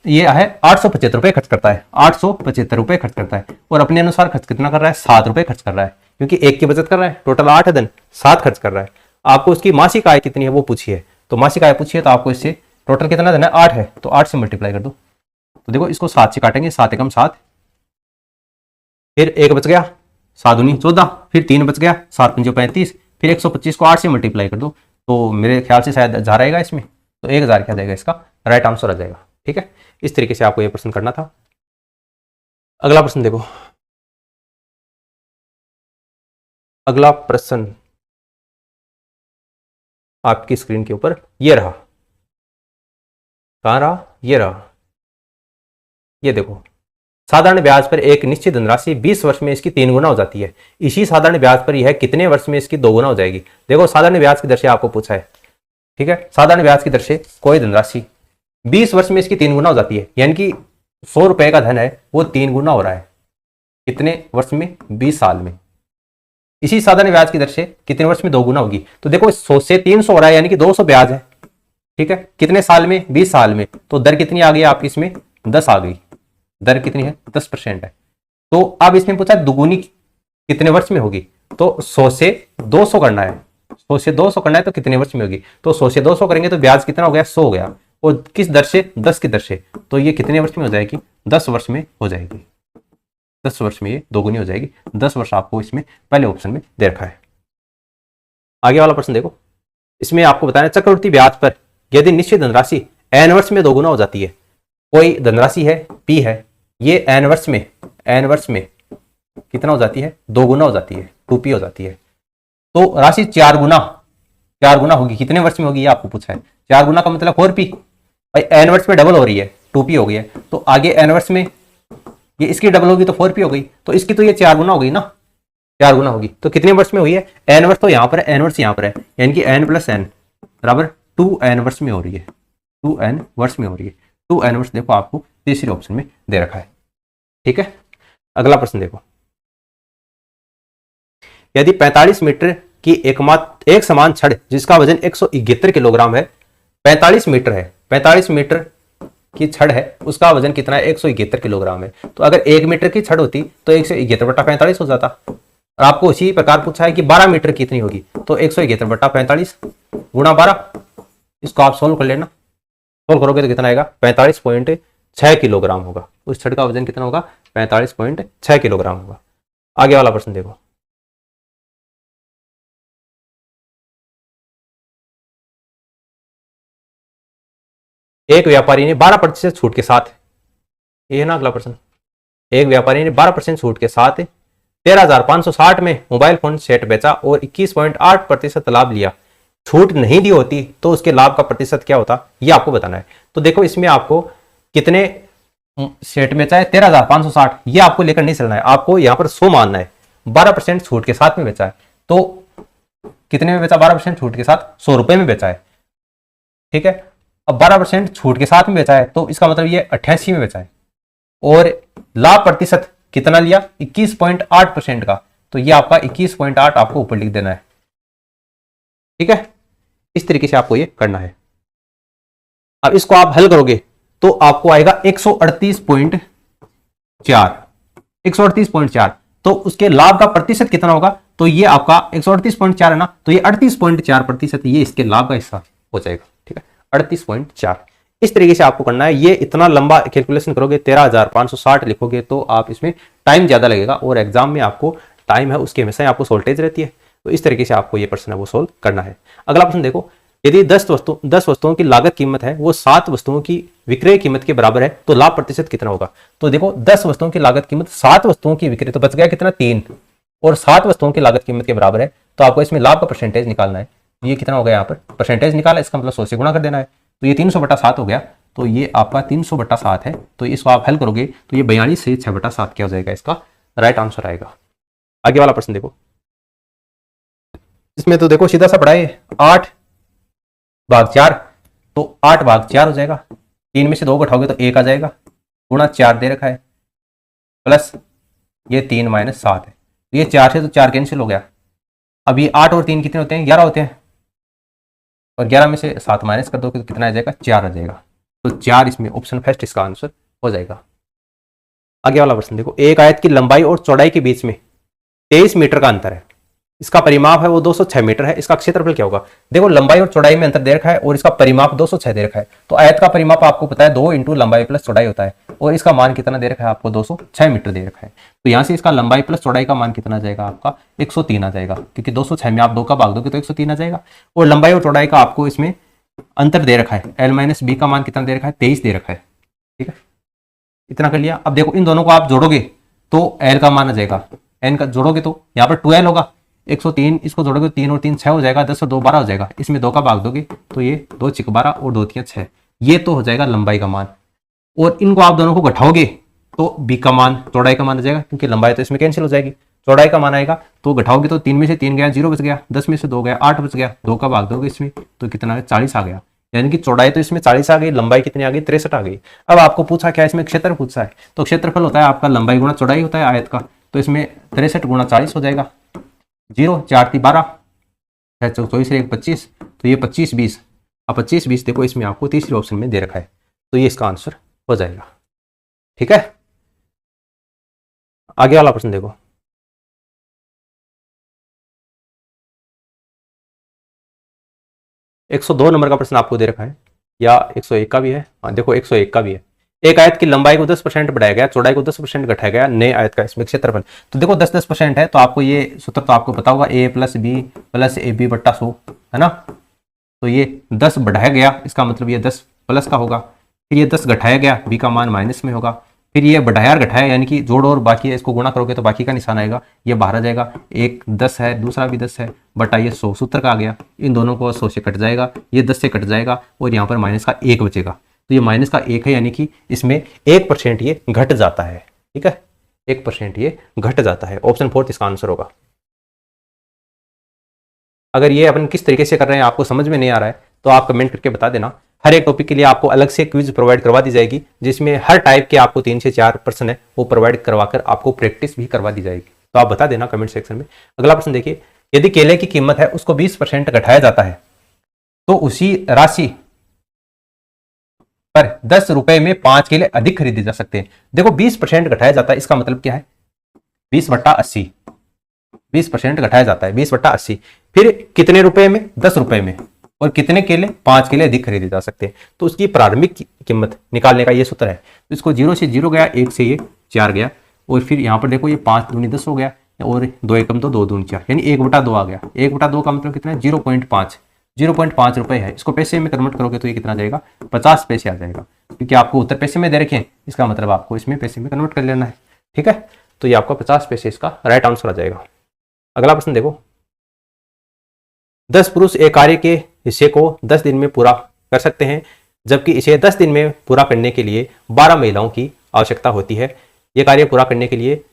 ये है 875 रुपए खर्च करता है, 875 रुपए खर्च करता है, और अपने अनुसार खर्च कितना कर रहा है, 7 रुपए खर्च कर रहा है, क्योंकि 1 की बचत कर रहा है, टोटल 8 है धन, 7 खर्च कर रहा है। आपको उसकी मासिक आय कितनी है वो पूछी है, तो मासिक आय पूछी है, तो आपको इससे टोटल कितना धन है, 8 है, तो 8 से मल्टीप्लाई कर दो। तो देखो इसको 7 से काटेंगे, 7 एकम 7, फिर 1 बच गया, 7 दूनी 14, फिर 3 बच गया, 7 पंजे 35, फिर 125 को 8 से मल्टीप्लाई कर दो, तो मेरे ख्याल से शायद 1000 आएगा इसमें, तो 1000 क्या जाएगा, इसका राइट आंसर आ जाएगा, ठीक है। इस तरीके से आपको यह प्रश्न करना था। अगला प्रश्न देखो, अगला प्रश्न आपकी स्क्रीन के ऊपर ये रहा, कहां रहा, ये रहा, ये देखो, साधारण ब्याज पर एक निश्चित धनराशि 20 वर्ष में इसकी 3 गुना हो जाती है, इसी साधारण ब्याज पर यह कितने वर्ष में इसकी 2 गुना हो जाएगी। देखो साधारण ब्याज की दर से आपको पूछा है, ठीक है, साधारण ब्याज की दर से कोई धनराशि 20 वर्ष में इसकी 3 गुना हो जाती है, यानी कि 100 रुपए का धन है वो 3 गुना हो रहा है, कितने वर्ष में, 20 साल में। इसी साधारण ब्याज की दर से कितने वर्ष में 2 गुना होगी, तो देखो 100 से 300 हो रहा है, यानी कि 200 ब्याज है, ठीक है, कितने साल में, 20 साल में, तो दर कितनी आ गई आपकी इसमें, 10 आ गई, दर कितनी है, 10% है। तो अब इसमें पूछा दुगुनी कितने वर्ष में होगी, तो 100 से 200 करना है, 100 से 200 करना है, तो कितने वर्ष में होगी, तो 100 से 200 करेंगे तो ब्याज कितना हो गया, 100 हो गया, और किस दर से, 10 की दर से, तो ये कितने वर्ष में हो जाएगी, 10 वर्ष में हो जाएगी, 10 वर्ष में ये दोगुनी हो जाएगी। 10 वर्ष आपको इसमें पहले ऑप्शन में दे रखा है। आगे वाला प्रश्न देखो, इसमें आपको बताना चक्रवृद्धि ब्याज पर यदि निश्चित धनराशि n वर्ष में 2 गुना हो जाती है, कोई धनराशि है P है, ये n वर्ष में कितना हो जाती है, 2 गुना हो जाती है, 2p हो जाती है, तो राशि 4 गुना होगी, कितने वर्ष में होगी ये आपको पूछा है। 4 गुना का मतलब 4p, भाई n वर्ष में डबल हो रही है, 2p हो गई है, तो आगे n वर्ष में ये इसकी डबल होगी तो 4p हो गई, तो इसकी तो ये 4 गुना हो गई ना, 4 गुना होगी, तो कितने वर्ष में हुई है, n वर्ष तो यहाँ पर है, n वर्ष यहाँ पर है, यानी कि n + n बराबर 2n वर्ष में हो रही है, 2n वर्ष में हो रही है, 2n वर्ष देखो आपको तीसरे ऑप्शन में दे रखा है, ठीक है। अगला प्रश्न देखो, यदि 45 मीटर की एक समान छड़ जिसका वजन 171 किलोग्राम है, 45 मीटर है, 45 मीटर की छड़ है, उसका वजन कितना है, 171 किलोग्राम है, तो अगर 1 मीटर की छड़ होती तो 171/45 हो जाता, और आपको इसी प्रकार पूछा है कि 12 मीटर कितनी होगी, तो 171/45 गुणा 12, इसको आप सोल्व कर लेना, सोल्व करोगे तो कितना आएगा, 45.6 किलोग्राम होगा, उस छड़ का वजन कितना होगा, 45.6 किलोग्राम होगा। आगे वाला प्रश्न देखो, एक व्यापारी ने 12% छूट के साथ, ये है ना अगला प्रश्न, एक व्यापारी ने 12% छूट के साथ 13,560 में मोबाइल फोन सेट बेचा और 21.8% लाभ लिया, छूट नहीं दी होती तो उसके लाभ का प्रतिशत क्या होता, ये आपको बताना है। तो देखो इसमें आपको कितने सेट बेचा है, 13,560, ये आपको लेकर नहीं चलना है, आपको यहाँ पर 100 मानना है, 12% छूट के साथ में बेचा है, तो कितने में बेचा, 12% छूट के साथ 100 रुपए में बेचा है, ठीक है। अब 12% छूट के साथ में बेचा है, तो इसका मतलब ये 88 में बेचा है, और लाभ प्रतिशत कितना लिया 21.8% का, तो ये आपका 21.8 आपको ऊपर लिख देना है। ठीक है, इस तरीके से आपको ये करना है। अब इसको आप हल करोगे तो आपको आएगा 138.4, 138.4। तो उसके लाभ का प्रतिशत कितना होगा, तो ये आपका 138.4 है ना, तो ये 38.4% ये इसके लाभ का हिस्सा हो जाएगा। ठीक है, 38.4। इस तरीके से आपको करना है। ये इतना लंबा कैलकुलेशन करोगे, 13,560 लिखोगे तो आप इसमें टाइम ज्यादा लगेगा, और एग्जाम में आपको टाइम है उसकी हमेशा आपको शॉर्टेज रहती है। तो इस तरीके से आपको ये प्रश्न है वो सोल्व करना है। अगला प्रश्न देखो, यदि 10 वस्तुओं की लागत कीमत है वो 7 वस्तुओं की विक्रय कीमत के बराबर है तो लाभ प्रतिशत कितना होगा। तो देखो 10 वस्तुओं की लागत कीमत 7 वस्तुओं की विक्रय, तो बच गया कितना 3, और 7 वस्तुओं की लागत कीमत के बराबर है, तो आपको इसमें लाभ का परसेंटेज निकालना है। ये कितना हो गया, यहाँ पर परसेंटेज निकाला, इसका मतलब 100 से गुणा कर देना है। तो ये 300/7 हो गया, तो ये आपका 300/7 है। तो इसको आप हल करोगे तो ये 42 से 6/7 क्या हो जाएगा, इसका राइट आंसर आएगा। आगे वाला प्रश्न देखो, इसमें तो देखो सीधा सा पढ़ा है 8/4, तो 8/4 हो जाएगा। 3 में से 2 घटाओगे तो 1 आ जाएगा, गुणा 4 दे रखा है, प्लस ये 3 - 7 है। ये 4 से तो 4 कैंसिल हो गया। अब ये 8 और 3 कितने होते हैं, 11 होते हैं, और 11 में से 7 माइनस कर दोगे तो कितना आ जाएगा, 4 आ जाएगा। तो 4 इसमें ऑप्शन फर्स्ट इसका आंसर हो जाएगा। आगे वाला प्रश्न देखो, एक आयत की लंबाई और चौड़ाई के बीच में 23 मीटर का अंतर है, इसका परिमाप है वो 206 मीटर है, इसका क्षेत्रफल क्या होगा। देखो लंबाई और चौड़ाई में अंतर दे रखा है और इसका परिमाप 206 दे रखा है, तो आयत का परिमाप आपको पता है 2 × लंबाई प्लस चौड़ाई होता है, और इसका मान कितना दे रखा है आपको 206 मीटर दे रखा है। तो यहाँ से इसका लंबाई प्लस चौड़ाई का मान कितना आ जाएगा आपका 103 आ जाएगा, क्योंकि 206 में आप 2 का भाग दोगे तो 103 आ जाएगा। और लंबाई और चौड़ाई का आपको इसमें अंतर दे रखा है, L - B का मान कितना दे रखा है 23 दे रखा है। ठीक है, इतना कर लिया। अब देखो इन दोनों को आप जोड़ोगे तो L का मान आ जाएगा, N का जोड़ोगे तो यहाँ पर 12 होगा, 103 इसको जोड़ोगे 3 और 3 6 हो जाएगा, 10 और 2 12 हो जाएगा। इसमें 2 का भाग दोगे तो ये 2 × 12 और 2 × 6, ये तो हो जाएगा लंबाई का मान। और इनको आप दोनों को घटाओगे तो B का मान चौड़ाई का मान आ जाएगा, क्योंकि लंबाई तो इसमें कैंसिल हो जाएगी, चौड़ाई का मान आएगा। तो घटाओगे तो 3 में से 3 गया 0 बच गया, 10 में से 2 गया 8 बच गया, 2 का भाग दोगे इसमें तो कितना 40 आ गया। यानी कि चौड़ाई तो इसमें 40 आ गई, लंबाई कितनी आ गई 63 आ गई। अब आपको पूछा क्या, इसमें क्षेत्रफल पूछा है, तो क्षेत्रफल होता है आपका लंबाई गुणा चौड़ाई होता है आयत का, तो इसमें 63 × 40 हो जाएगा, 0 4 × 12 24 1 25, तो ये 25 20। अब 25 20 देखो इसमें आपको तीसरे ऑप्शन में दे रखा है, तो ये इसका आंसर हो जाएगा। ठीक है, आगे वाला प्रश्न देखो, एक 102 नंबर का प्रश्न आपको दे रखा है, या 101 का भी है। हाँ देखो 101 का भी है। एक आयत की लंबाई को 10% बढ़ाया गया, चौड़ाई को 10% घटाया गया, नए आयत का इसमें क्षेत्रफल। तो देखो 10% है, तो आपको ये सूत्र तो आपको पता होगा, A + B + AB/100 है ना। तो ये 10 बढ़ाया गया, इसका मतलब ये 10 प्लस का होगा, फिर ये 10 घटाया गया, B का मान माइनस में होगा, फिर ये बढ़ाया और घटाया यानी कि जोड़ और बाकी है, इसको गुणा करोगे तो बाकी का निशान आएगा, ये बाहर आ जाएगा। एक 10 है, दूसरा भी 10 है, बटा ये 100 सूत्र का आ गया, इन दोनों को 100 से कट जाएगा, ये 10 से कट जाएगा, और यहाँ पर माइनस का 1 बचेगा। तो ये माइनस का 1 है, यानी कि इसमें 1% ये घट जाता है। ठीक है, 1% ये घट जाता है। ऑप्शन 4 इसका आंसर होगा। अगर ये अपन किस तरीके से कर रहे हैं आपको समझ में नहीं आ रहा है तो आप कमेंट करके बता देना। हर एक टॉपिक के लिए आपको अलग से क्विज प्रोवाइड करवा दी जाएगी, जिसमें हर टाइप के आपको 3 से 4 प्रश्न है वो प्रोवाइड करवाकर आपको प्रैक्टिस भी करवा दी जाएगी। तो आप बता देना कमेंट सेक्शन में। अगला प्रश्न देखिए, यदि केले की कीमत है उसको 20% घटाया जाता है तो उसी राशि पर 10 रुपए में 5 केले अधिक खरीदे जा सकते हैं। देखो 20% घटाया जाता है, इसका मतलब क्या है 20/80, 20% घटाया जाता है 20/80, फिर कितने रुपए में 10 रुपए में, और कितने केले 5 केले अधिक खरीदे जा सकते हैं। तो उसकी प्रारंभिक कीमत निकालने का ये सूत्र है। तो इसको 0 से 0 गया, 1 से ये 4 गया, और फिर यहाँ पर देखो ये 5 दूनी 10 हो गया, और 2 एकम तो 2 दूनी 4, यानी 1/2 आ गया। 1/2 का मतलब कितना है 0.5 रुपए है। इसको पैसे में कन्वर्ट करोगे तो ये कितना जाएगा 50 पैसे आ जाएगा, क्योंकि आपको उत्तर पैसे में दे रखे हैं, इसका मतलब आपको इसमें पैसे में कन्वर्ट कर लेना है। ठीक है, तो ये आपका 50 पैसे इसका राइट आंसर आ जाएगा। अगला प्रश्न देखो, 10 पुरुष एक कार्य के हिस्से को 10 दिन में पूरा कर सकते हैं, जबकि इसे 10 दिन में पूरा करने के लिए 12 महिलाओं की आवश्यकता होती है। यह कार्य पूरा करने के लिए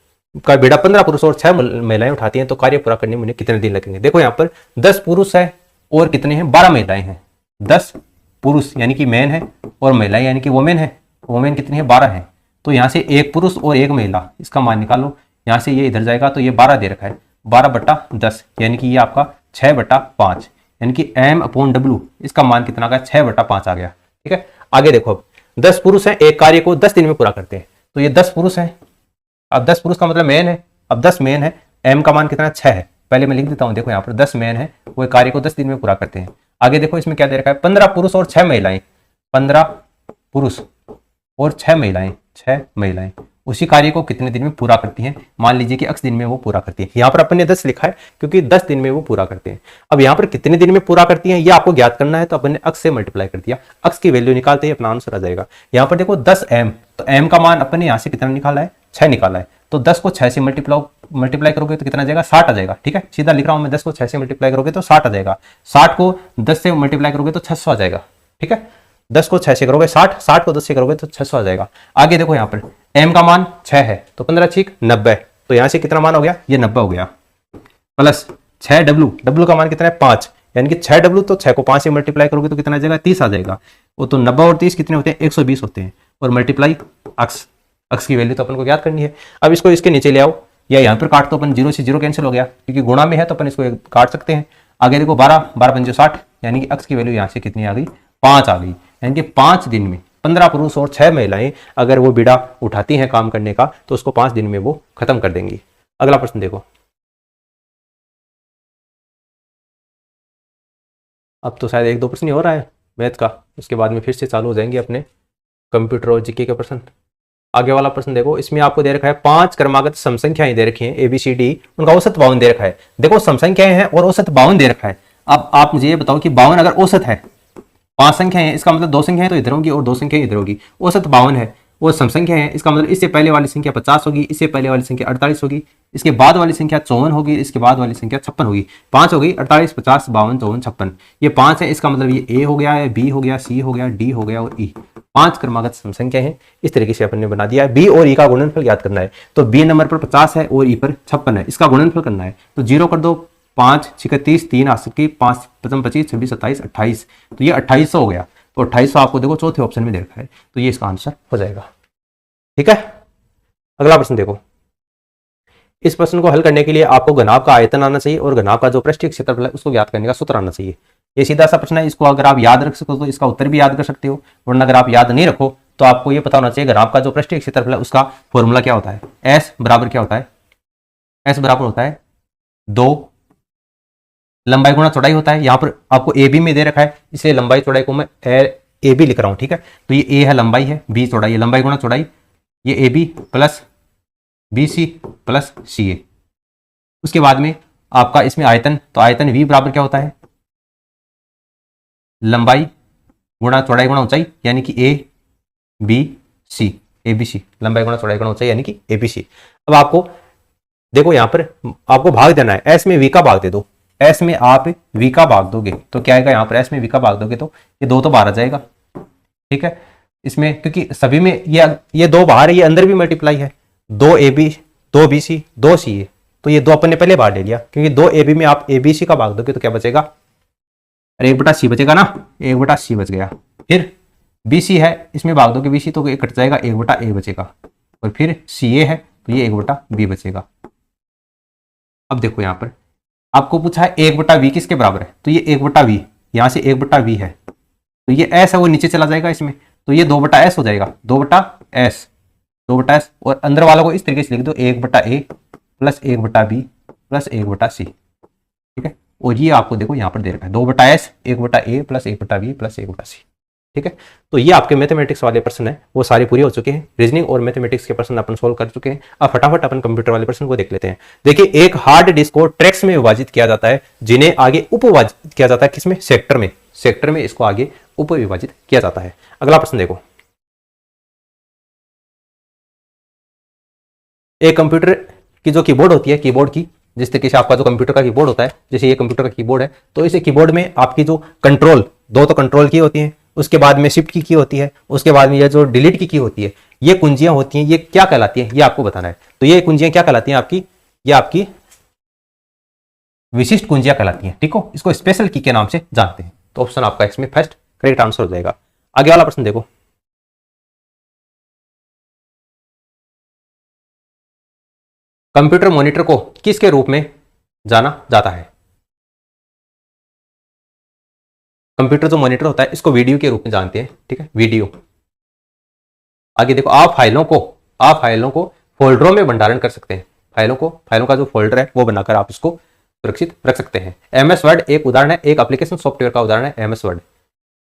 का बेड़ा 15 पुरुष और 6 महिलाएं उठाती हैं, तो कार्य पूरा करने में उन्हें कितने दिन लगेंगे। देखो यहाँ पर 10 पुरुष है और कितने हैं 12 महिलाएं हैं। 10 पुरुष यानी कि मैन है, और महिलाएं यानी कि वोमेन है, वोमेन कितनी है 12 है। तो यहाँ से एक पुरुष और एक महिला, इसका मान निकालो। यहाँ से ये इधर जाएगा तो ये 12 दे रखा है, 12/10, यानी कि ये आपका 6/5, यानी कि M/W इसका मान कितना आ गया, 6/5 आ गया। ठीक है, आगे देखो, अब 10 पुरुष हैं, एक कार्य को 10 दिन में पूरा करते हैं। तो ये 10 पुरुष हैं, अब 10 पुरुष का मतलब मेन है, अब 10 मेन है, M का मान कितना 6 है। पहले मैं लिख देता हूं, देखो यहाँ पर 10 मेन है, वो कार्य को 10 दिन में पूरा करते हैं। आगे देखो इसमें क्या दे रखा है, 15 पुरुष और 6 महिलाएं, 15 पुरुष और 6 महिलाएं, 6 महिलाएं उसी कार्य को कितने दिन में पूरा करती हैं। मान लीजिए कि x दिन में वो पूरा करती है। यहाँ पर अपन ने 10 लिखा है क्योंकि 10 दिन में वो पूरा करते हैं। अब यहाँ पर कितने दिन में पूरा करती हैं ये आपको ज्ञात करना है, तो अपन ने x से मल्टीप्लाई कर दिया, x की वैल्यू निकालते ही अपना आंसर आ जाएगा। यहाँ पर देखो 10m, तो m का मान अपन ने यहाँ से कितना निकाला है, 6 निकाला है, तो 10 को 6 से मल्टीप्लाई करोगे तो कितना आ जाएगा, 60 आ जाएगा। ठीक है, सीधा लिख रहा हूं मैं, 10 को 6 से मल्टीप्लाई करोगे तो 60 आ जाएगा, 60 को 10 से मल्टीप्लाई करोगे तो 600 आ जाएगा। ठीक है, 10 को 6 से करोगे 60, 60 को 10 से करोगे तो 600 आ जाएगा। आगे देखो यहाँ पर m का मान 6 है, तो 15 6 90, तो यहाँ से कितना मान हो गया, ये 90 हो गया, प्लस 6w, w का मान कितना है 5, यानी कि 6w, तो 6 को 5 से मल्टीप्लाई करोगे तो कितना आ जाएगा, 30 आ जाएगा। वो तो 90 और 30 कितने होते हैं, 120 होते हैं, और मल्टीप्लाई x की वैल्यू तो अपन को याद करनी है। अब इसको इसके नीचे ले आओ, या यहाँ पर काट, तो अपन 0 से 0 कैंसिल हो गया, क्योंकि गुणा में है तो अपन इसको काट सकते हैं। आगे देखो 12 12 पंजे 60, यानी कि x की वैल्यू यहाँ से कितनी आ गई, 5 आ गई, यानी कि 5 दिन में 15 पुरुष और 6 महिलाएं अगर वो बीड़ा उठाती हैं काम करने का, तो उसको 5 दिन में वो खत्म कर देंगी। अगला प्रश्न देखो, अब तो शायद 1-2 प्रश्न ही हो रहा है मैथ का, उसके बाद में फिर से चालू हो जाएंगे अपने कंप्यूटर और जीके के प्रश्न। आगे वाला प्रश्न देखो, इसमें आपको दे रखा है 5 क्रमागत सम संख्याएं दे रखी हैं ABCD, उनका औसत 52 दे रखा है। देखो सम संख्याएं हैं और औसत 52 दे रखा है। अब आप मुझे ये बताओ कि 52 अगर औसत है, 5 संख्याएं हैं, इसका मतलब 2 संख्याएं तो इधर होगी और 2 संख्याएं इधर होगी, औसत 52 है, वो सम संख्या है, इसका मतलब इससे पहले वाली संख्या 50 होगी, इससे पहले वाली संख्या 48 होगी, इसके बाद वाली संख्या 54 होगी, इसके बाद वाली संख्या 56 होगी। 5 हो गई, 48 50 52 54 56, ये 5 है, इसका मतलब ये A हो गया है, B हो गया, C हो गया, D हो गया और E, 5 क्रमागत सम संख्या है। इस तरीके से अपन ने बना दिया है। B और E का गुणनफल याद करना है, तो B नंबर पर 50 है और E पर 56 है, इसका गुणनफल करना है, तो 0 कर दो, 5 6 30, 3 आ सकती, 5 5 25 26 27 28, तो ये 2800 हो गया। तो 2800 आपको देखो चौथे ऑप्शन में दे रखा है, तो ये इसका आंसर हो जाएगा। ठीक है, अगला प्रश्न देखो, इस प्रश्न को हल करने के लिए आपको घनाभ का आयतन आना चाहिए और घनाभ का जो पृष्ठीय क्षेत्रफल है उसको ज्ञात करने का सूत्र आना चाहिए। ये सीधा सा प्रश्न है, इसको अगर आप याद रख सको तो इसका उत्तर भी याद कर सकते हो, वरना अगर आप याद नहीं रखो तो आपको ये पता होना चाहिए घनाभ का जो पृष्ठीय क्षेत्रफल है उसका फॉर्मूला क्या होता है। S बराबर क्या होता है, S बराबर होता है 2 लंबाई गुणा चौड़ाई होता है। यहाँ पर आपको AB में दे रखा है, इसलिए लंबाई चौड़ाई को मैं AB लिख रहा हूँ। ठीक है, तो ये A है लंबाई है, B चौड़ाई है, लंबाई गुणा चौड़ाई, ये AB plus BC plus CA। उसके बाद में आपका इसमें आयतन, तो आयतन V बराबर क्या होता है, लंबाई गुणा चौड़ाई गुणा ऊंचाई, यानी कि ABC, ABC, लंबाई गुणा चौड़ाई गुणा ऊंचाई यानी कि ABC। अब आपको देखो यहाँ पर आपको भाग देना है, S में V का भाग दे दो, S में आप V का भाग दोगे तो क्या आएगा, यहाँ पर S में V का भाग दोगे तो ये 2 तो बाहर आ जाएगा। ठीक है, इसमें क्योंकि सभी में ये 2 बाहर है, ये अंदर भी मल्टीप्लाई है, 2AB 2BC 2CA, तो ये 2 अपन ने पहले बाहर ले लिया, क्योंकि 2AB में आप ABC का भाग दोगे तो क्या बचेगा, अरे 1/C बचेगा ना, 1/C बच गया। फिर BC है, इसमें भाग दोगे BC तो ये कट जाएगा, 1/A बचेगा, और फिर CA है तो ये 1/B बचेगा। अब देखो यहाँ पर आपको पूछा है 1/V किसके बराबर है, तो ये 1/V, यहाँ से 1/V है, तो ये S है वो नीचे चला जाएगा इसमें, तो ये 2/S हो जाएगा, 2/S, और अंदर वालों को इस तरीके से लिख दो 1/A plus 1/B plus 1/C। ठीक है, और ये आपको देखो यहाँ पर दे रखा है 2/S 1/A plus 1/B plus 1/C। ठीक है, तो ये आपके मैथमेटिक्स वाले प्रश्न है वो सारे पूरे हो चुके हैं। रीजनिंग और मैथमेटिक्स के प्रश्न अपन सोल्व कर चुके हैं। अब फटाफट अपन कंप्यूटर वाले प्रश्न को देख लेते हैं। देखिए, एक हार्ड डिस्क को ट्रैक्स में विभाजित किया जाता है, जिन्हें आगे उपविभाजित किया जाता है किसमें, सेक्टर में इसको आगे उपविभाजित किया जाता है। अगला प्रश्न देखो, एक कंप्यूटर की जो कीबोर्ड होती है, कीबोर्ड की जिस तरीके से आपका जो कंप्यूटर का कीबोर्ड होता है, जैसे ये कंप्यूटर का कीबोर्ड है, तो इस कीबोर्ड में आपकी जो कंट्रोल, 2 तो कंट्रोल की होती हैं, उसके बाद में शिफ्ट की होती है, उसके बाद में ये जो डिलीट की होती है, ये कुंजियां होती हैं, ये क्या कहलाती हैं, ये आपको बताना है। तो ये कुंजियां क्या कहलाती हैं आपकी, ये आपकी विशिष्ट कुंजियां कहलाती हैं। ठीक हो, इसको स्पेशल की के नाम से जानते हैं। तो ऑप्शन आपका इसमें फर्स्ट करेक्ट आंसर हो जाएगा। आगे वाला प्रश्न देखो, कंप्यूटर मॉनिटर को किसके रूप में जाना जाता है? कंप्यूटर जो मॉनिटर होता है इसको वीडियो के रूप में जानते हैं, ठीक है, वीडियो। आगे देखो, आप फाइलों को फोल्डरों में भंडारण कर सकते हैं। फाइलों का जो फोल्डर है वो बनाकर आप इसको सुरक्षित रख सकते हैं। एमएस वर्ड एक उदाहरण है, एक एप्लीकेशन सॉफ्टवेयर का उदाहरण है एमएस वर्ड।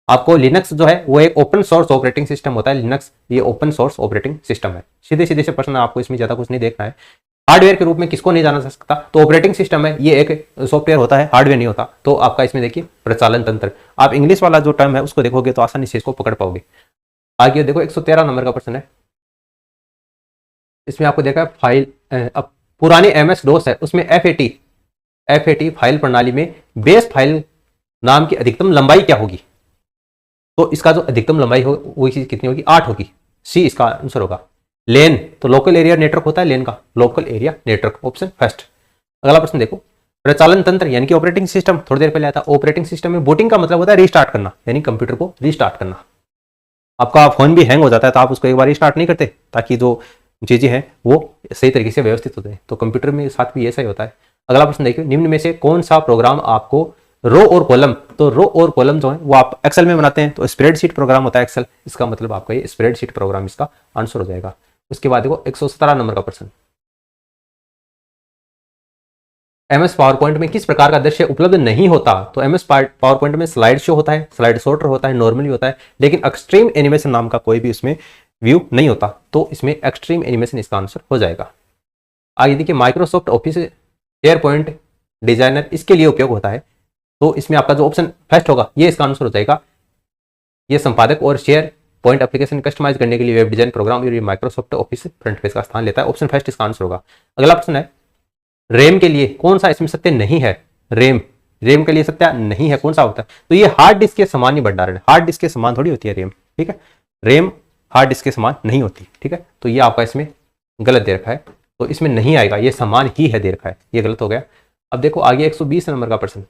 आपको लिनक्स जो है वो एक ओपन सोर्स ऑपरेटिंग सिस्टम होता है। लिनक्स ये ओपन सोर्स ऑपरेटिंग सिस्टम है। सीधे सीधे से प्रश्न, आपको इसमें ज्यादा कुछ नहीं देखना है। हार्डवेयर के रूप में किसको नहीं जाना जा सकता? तो ऑपरेटिंग सिस्टम है, ये एक सॉफ्टवेयर होता है, हार्डवेयर नहीं होता। तो आपका इसमें देखिए प्रचालन तंत्र, आप इंग्लिश वाला जो टर्म है उसको देखोगे तो आसानी से इसको पकड़ पाओगे। आगे देखो 113 नंबर का प्रश्न है। इसमें आपको देखा है फाइल, अब पुरानी एमएस डोस है उसमें एफएटी फाइल प्रणाली में बेस फाइल नाम की अधिकतम लंबाई क्या होगी? तो इसका जो अधिकतम लंबाई हो वो चीज कितनी होगी? 8 होगी। सी इसका आंसर होगा। लेन, तो लोकल एरिया नेटवर्क होता है लेन का, local area network, option first. अगला प्रश्न देखो, प्रचालन तंत्र यानी कि ऑपरेटिंग सिस्टम, थोड़ी देर पहले आया था। ऑपरेटिंग सिस्टम में बूटिंग का मतलब होता है रीस्टार्ट करना, यानी कंप्यूटर को रीस्टार्ट करना। आपका फोन भी हैंग हो जाता है तो आप उसको एक बार रीस्टार्ट नहीं करते ताकि जो चीजें हैं वो सही तरीके से व्यवस्थित होते हैं। तो कंप्यूटर में साथ भी ऐसा ही होता है। अगला प्रश्न देखिए, निम्न में से कौन सा प्रोग्राम आपको रो और कॉलम, तो रो और कॉलम जो है वो आप एक्सेल में बनाते हैं, तो स्प्रेडशीट प्रोग्राम होता है एक्सेल। इसका मतलब आपका ये स्प्रेडशीट प्रोग्राम इसका आंसर हो जाएगा। उसके बाद देखो 117 नंबर का प्रश्न, एमएस पावर पॉइंट में किस प्रकार का दृश्य उपलब्ध नहीं होता? तो एमएस पावर पॉइंट में स्लाइड शो होता है, स्लाइड सॉर्टर होता है, नॉर्मली होता है, लेकिन एक्सट्रीम एनिमेशन नाम का कोई भी उसमें व्यू नहीं होता। तो इसमें एक्सट्रीम एनिमेशन इसका आंसर हो जाएगा। आगे देखिए, Microsoft office share point designer इसके लिए उपयोग होता है। तो इसमें आपका जो ऑप्शन फर्स्ट होगा ये इसका आंसर हो जाएगा। ये संपादक और शेयर पॉइंट एप्लीकेशन कस्टमाइज करने के लिए वेब डिजाइन प्रोग्राम और ये माइक्रोसॉफ्ट ऑफिस फ्रंट पेज का स्थान लेता है। ऑप्शन फर्स्ट इसका आंसर होगा। अगला प्रश्न है, रैम के लिए कौन सा इसमें सत्य नहीं है? रैम के लिए सत्य नहीं है, कौन सा होता है? तो ये हार्ड डिस्क के समान ही भंडारण है। हार्ड डिस्क के समान थोड़ी होती है रैम, ठीक है। रैम हार्ड डिस्क के समान नहीं होती, ठीक है। तो ये आपका इसमें गलत दे रखा है, तो इसमें नहीं आएगा, ये समान ही है दे रखा है, ये गलत हो गया। अब देखो आगे 120 नंबर का प्रश्न,